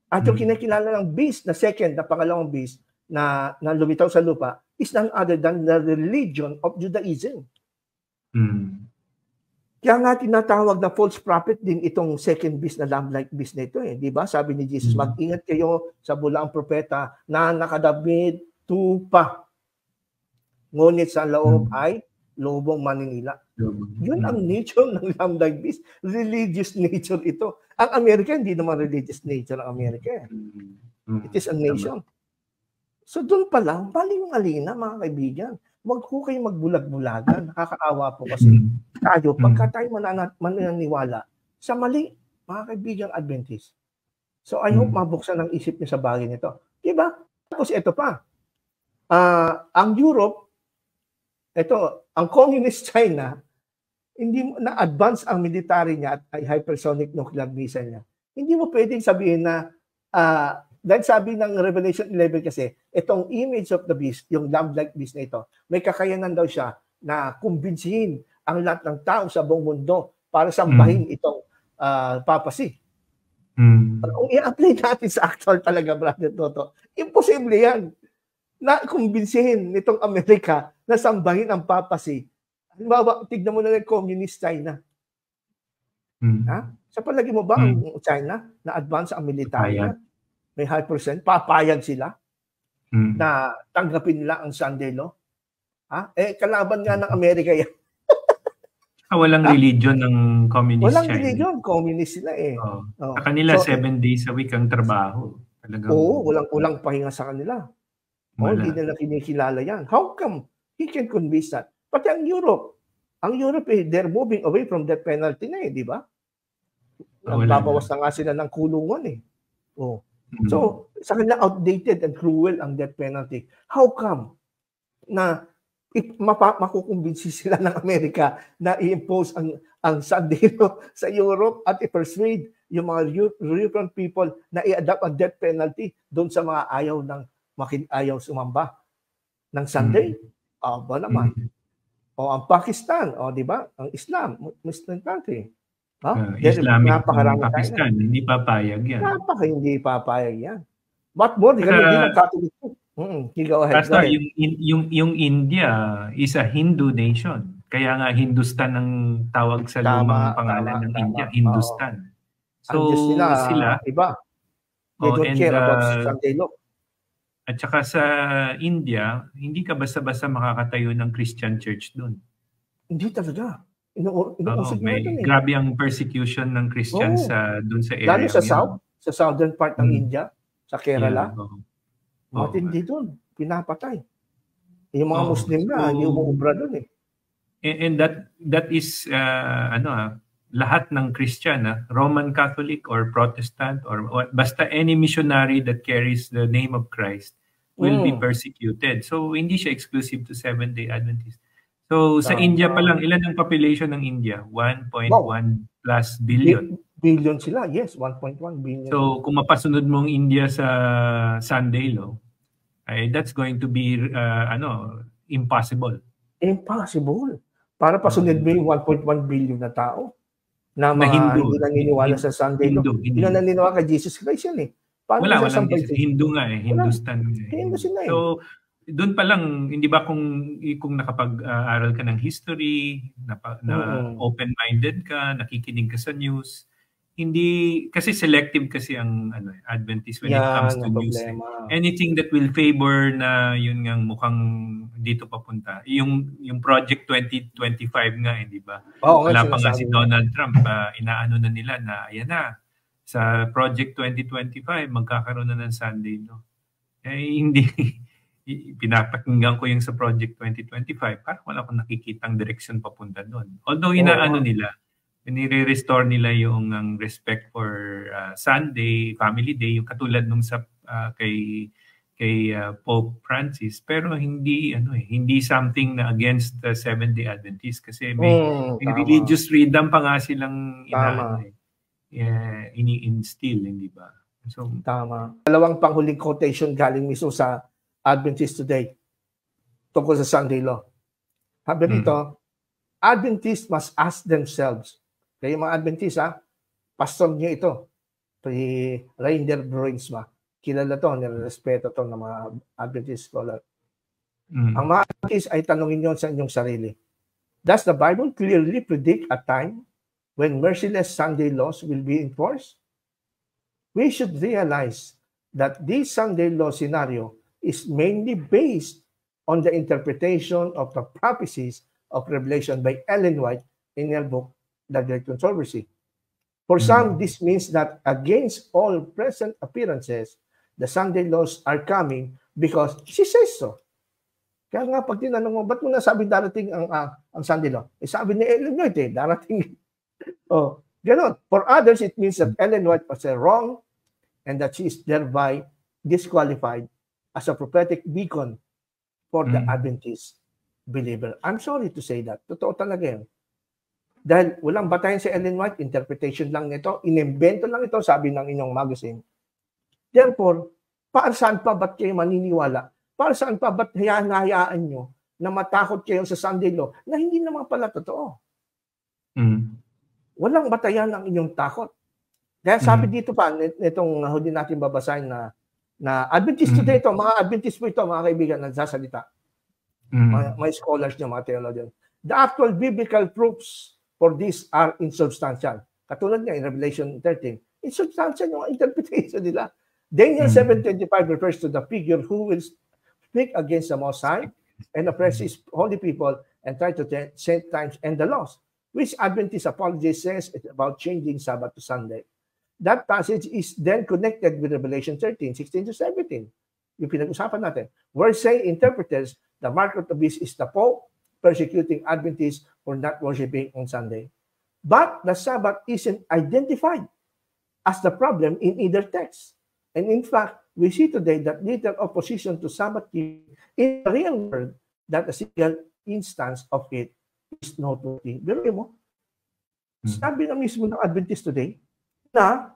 At yung kinikilala ng beast na second, na pangalawang beast na lumitaw sa lupa is none other than the religion of Judaism. Kaya nga tinatawag na false prophet din itong second beast na lamb-like beast na ito. Di ba? Sabi ni Jesus, mag-ingat kayo sa bulaang propeta na nakadamit tupa. Ngunit sa loob ay lobong maninila. Yun ang nature ng lamb-like beast. Religious nature ito. Ang Amerika, hindi naman religious nature ang Amerika. It is a nation. So doon pa lang, maling-mali na mga kaibigan. Huwag ko kayo magbulag-bulagan. Nakakaawa po kasi tayo, pagka tayo mananiwala sa mali, mga kaibigan Adventist. So I hope mabuksan ang isip niyo sa bagay nito. Diba? Tapos ito pa. Ang Europe, ang Communist China, hindi mo na-advance ang military niya at hypersonic nuclear missile niya. Hindi mo pwedeng sabihin na dahil sabi ng Revelation 11 kasi, itong image of the beast, yung lamb-like beast na ito, may kakayanan daw siya na kumbinsihin ang lahat ng tao sa buong mundo para sambahin itong papacy. Kung i-apply natin sa actual talaga, Brother Toto, imposible yan na kumbinsihin nitong Amerika na sambahin ang papacy. Halimbawa, tignan mo na yung communist China. Sa palagi mo ba ang China na advance ang military niya? May high percent, papayag sila na tanggapin nila ang Sunday law. Kalaban nga ng Amerika yan. Walang religion ng communist Walang China. religion, communist sila Sa kanila, 7 days a week ang trabaho. Walang pahinga sa kanila. Hindi nila kinikilala yan. How come he can convince that? Pati ang Europe, they're moving away from that penalty na di ba? Wala Nagbabawas na nga sila ng kulungan eh. Oh. So, sa kanila outdated and cruel ang death penalty. How come na makukumbinsi sila ng Amerika na i-impose ang Sunday law sa Europe at i-persuade yung mga European people na i-adapt ang death penalty doon sa mga ayaw sumamba ng Sunday? Ba naman? O ang Pakistan, o di ba? Ang Islam, Muslim country. Islamic Pakistan, hindi papayag yan. Hindi papayag yan. What more, ganun din ang Catholic. Go ahead. Pastor, yung India is a Hindu nation. Kaya nga Hindustan ang tawag sa lumang pangalan ng India, Hindustan. So sila iba. They don't care about Sunday law. At saka sa India, hindi ka basta-basta makakatayo ng Christian church doon. Hindi talaga. Grabe ang persecution ng Christians doon sa area. Lalo sa southern part ng India, sa Kerala. Matindi doon, pinapatay. Yung mga Muslim na, hindi umuubra doon eh. And that is lahat ng Christian, Roman Catholic or Protestant or basta any missionary that carries the name of Christ will be persecuted. So hindi siya exclusive to Seventh-day Adventists. So sa India pa lang, ilan ang population ng India? 1.1 plus billion. Billion sila, yes, 1.1 billion. So kung mapasunod mong India sa Sunday law, that's going to be impossible. Impossible. Para pasunod mo yung 1.1 billion na tao na hindi naniniwala sa Sunday law. Hindi naniniwala kay Jesus Christ yan eh. Wala Hindu nga eh, Hindustan. Hindu sila eh. So doon pa lang, hindi ba kung nakapag-aral ka ng history, na open-minded ka, nakikinig ka sa news, hindi, kasi selective kasi ang Adventist when it comes to news. Anything that will favor na yun nga mukhang dito papunta. Yung Project 2025 nga, di ba? Wala pa nga si Donald Trump, inaano na nila na, ayan na, sa Project 2025, magkakaroon na ng Sunday, no? Hindi, pinapakinggan ko yung sa Project 2025, parang wala akong nakikitang direksyon papunta doon. Although inaano nila, nire-restore nila yung respect for Sunday, Family Day, yung katulad nung sa kay Pope Francis, pero hindi hindi something na against the Seventh-day Adventists kasi may religious freedom pa nga silang ini-instill, hindi ba? So tama. Dalawang panghuling quotation galing mismo sa Adventist Today tungkol sa Sunday law. Sabi rito, Adventists must ask themselves, kaya mga Adventist pastor niyo ito, si Rainer Bruinsma, kilala to, nirespeto to ng mga Adventist scholar. Ang mga Adventist ay tanongin niyo sa inyong sarili, does the Bible clearly predict a time when merciless Sunday laws will be enforced? We should realize that this Sunday law scenario is mainly based on the interpretation of the prophecies of Revelation by Ellen White in her book, The Great Controversy. For some, this means that against all present appearances, the Sunday laws are coming because she says so. Kaya nga, pag tinanong mo, ba't mo nasabi darating ang Sunday law? Sabi ni Ellen White, darating. Ganon. For others, it means that Ellen White was wrong and that she is thereby disqualified as a prophetic beacon for the Adventist believer. I'm sorry to say that. Totoo talaga yun. Dahil walang batayan si Ellen White, interpretation lang nito, inimbento lang ito, sabi ng inyong magazine. Therefore, para saan pa ba't kayo maniniwala? Para saan pa ba't hayaan nyo na matakot kayo sa Sunday law na hindi naman pala totoo? Walang batayan ang inyong takot. Dahil sabi dito pa, itong huli natin babasahin na Adventist today ito, mga Adventist po ito, mga kaibigan, nagsasalita. May scholars niya, mga theologian. The actual biblical proofs for this are insubstantial. Katulad niya in Revelation 13, insubstantial yung interpretation nila. Daniel 7:25 refers to the figure who will speak against the Most High and oppress his holy people and try to change times and the laws, which Adventist apologist says it's about changing Sabbath to Sunday. That passage is then connected with Revelation 13:16-17. Yung pinag-usapan natin. Where say interpreters, the mark of the beast is the Pope persecuting Adventists for not worshiping on Sunday. But the Sabbath isn't identified as the problem in either text. And in fact, we see today that little opposition to Sabbath keeping in the real world, that a single instance of it is noteworthy. Pero mo, sabi na mismo ng Adventist today na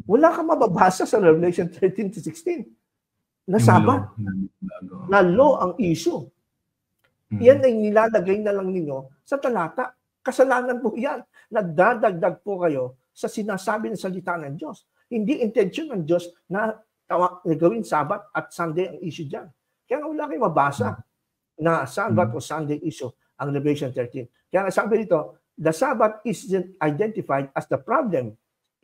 wala kang mababasa sa Revelation 13 to 16 na Sabbath, na law ang issue. Yan ay nilalagay na lang ninyo sa talata. Kasalanan po yan. Nagdadagdag po kayo sa sinasabi ng salita ng Diyos. Hindi intention ng Diyos na gawin Sabbath at Sunday ang issue dyan. Kaya wala kayong mabasa na Sabbath o Sunday issue ang Revelation 13. Kaya sabi dito, the Sabbath is identified as the problem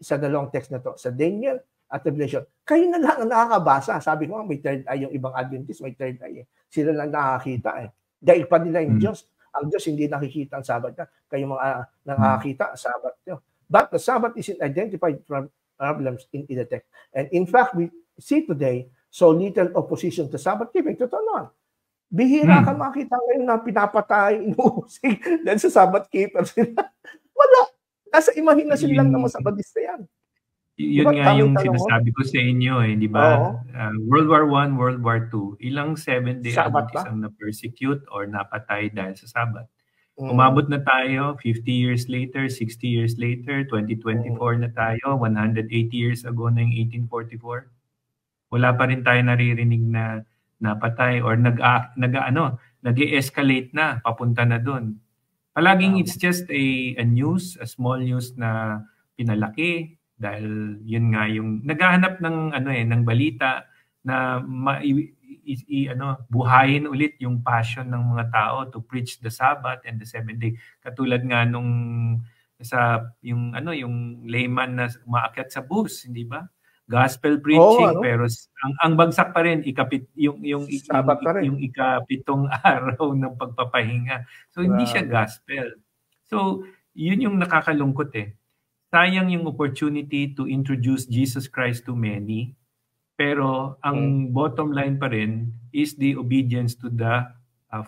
sa dalawang text na to. Sa Daniel at Revelation. Kayo na lang ang nakakabasa. Sabi ko, may third eye yung ibang Adventist, may third eye. Sila lang nakakita eh. Dahil pa nila yung Diyos. Ang Diyos hindi nakikita ang Sabbath na. Kayo mga nakakita ang Sabbath nyo. But the Sabbath isn't identified from problems in either text. And in fact, we see today so little opposition to Sabbath keeping. Totoo naman. Bihira ka makita ngayon na pinapatay, inuusig dahil sa Sabbath keeper sila. Wala. Nasa imahinasyon lang naman sa Sabbathista yan. Yun diba, nga yung sinasabi ko sa inyo eh, di ba? World War I, World War II, ilang 7-day Adventists ang na-persecute or napatay dahil sa Sabbath. Umabot na tayo 50 years later, 60 years later, 2024 na tayo, 180 years ago na yung 1844. Wala pa rin tayo naririnig na napatay or nag-escalate na, papunta na doon. Palaging it's just a news, a small news na pinalaki dahil yun nga yung naghahanap ng ng balita na buhayin ulit yung passion ng mga tao to preach the Sabbath and the 7th day. Katulad nga nung yung layman na umaakyat sa bus, hindi ba? Gospel preaching pero ang bagsak pa rin yung ikapitong araw ng pagpapahinga. So hindi siya gospel. So yun yung nakakalungkot eh. Sayang yung opportunity to introduce Jesus Christ to many, pero ang bottom line pa rin is the obedience to the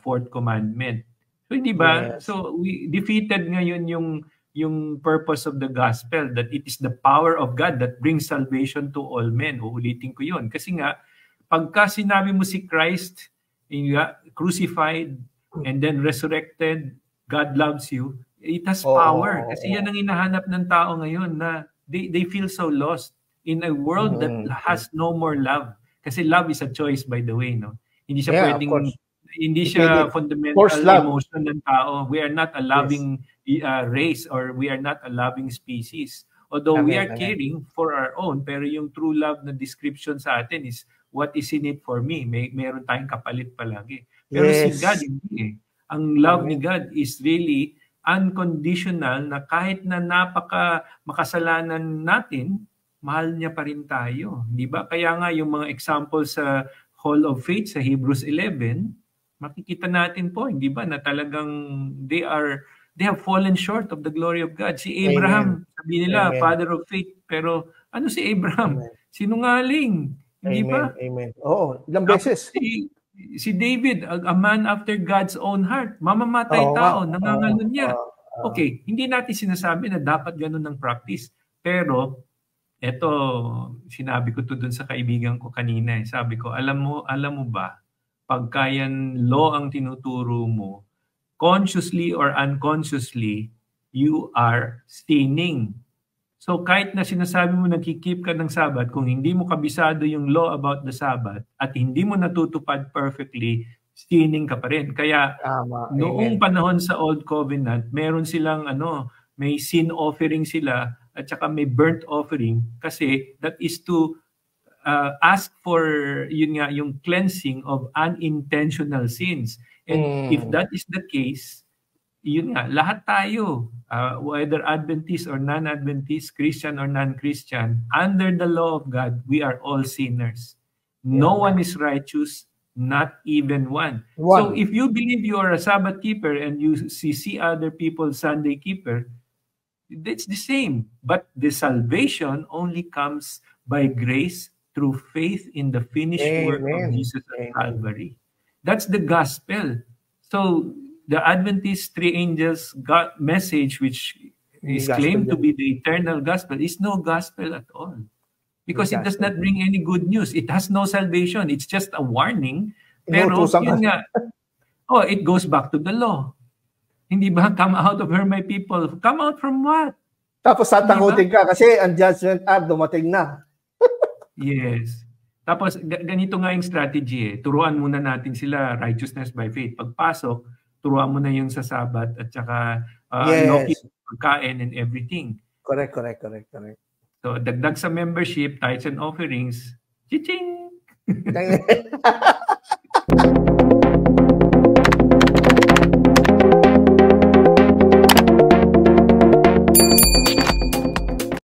fourth commandment. So hindi ba? Yes. So we defeated ngayon yung purpose of the gospel, that it is the power of God that brings salvation to all men. Uulitin ko yun. Kasi nga, pagka sinabi mo si Christ, crucified and then resurrected, God loves you, it has power. Kasi yan ang hinahanap ng tao ngayon na they feel so lost in a world that has no more love. Kasi love is a choice, by the way, no? Hindi siya pwedeng, hindi siya fundamental emotion ng tao. We are not a loving race or we are not a loving species. Although we are caring for our own, pero yung true love na description sa atin is what is in it for me. Meron tayong kapalit palagi. Pero si God, hindi eh. Ang love ni God is really unconditional na kahit na napaka makasalanan natin, mahal niya pa rin tayo. Di ba? Kaya nga yung mga example sa Hall of Faith sa Hebrews 11, makikita natin po, hindi ba, na talagang they have fallen short of the glory of God. Si Abraham, sabi nila, father of faith. Pero ano si Abraham? Sinungaling. Hindi ba? Amen. Oo, ilang beses. Si David, a man after God's own heart. Mamamatay tao, nangangalun niya. Okay, hindi natin sinasabi na dapat ganun ng practice. Pero, eto, sinabi ko to dun sa kaibigan ko kanina. Sabi ko, alam mo ba, pagka yan law ang tinuturo mo, consciously or unconsciously, you are sinning. So kahit na sinasabi mo nagkikeep ka ng Sabbath, kung hindi mo kabisado yung law about the Sabbath at hindi mo natutupad perfectly, sinning ka pa rin. Kaya noong panahon sa Old Covenant, meron silang may sin offering sila at saka may burnt offering kasi that is to ask for yung cleansing of unintentional sins. And if that is the case, yun nga, lahat tayo, whether Adventist or non-Adventist, Christian or non-Christian, under the law of God, we are all sinners. No one is righteous, not even one. So if you believe you are a Sabbath keeper and you see other people Sunday keeper, it's the same. But the salvation only comes by grace through faith in the finished work of Jesus at Calvary. That's the gospel. So the Adventist three angels got message which is claimed to be the eternal gospel is no gospel at all. Because it does not bring any good news. It has no salvation. It's just a warning. Pero yun nga, it goes back to the law. Hindi ba, come out of her, my people? Come out from what? Tapos tatakutin ka kasi ang judgment hour dumating na. Yes. Tapos ganito nga yung strategy eh. Turuan muna natin sila righteousness by faith. Pagpasok, turuan mo na yung sa Sabat at saka pagkain and everything. Correct. So dagdag sa membership, tithes and offerings, chiching!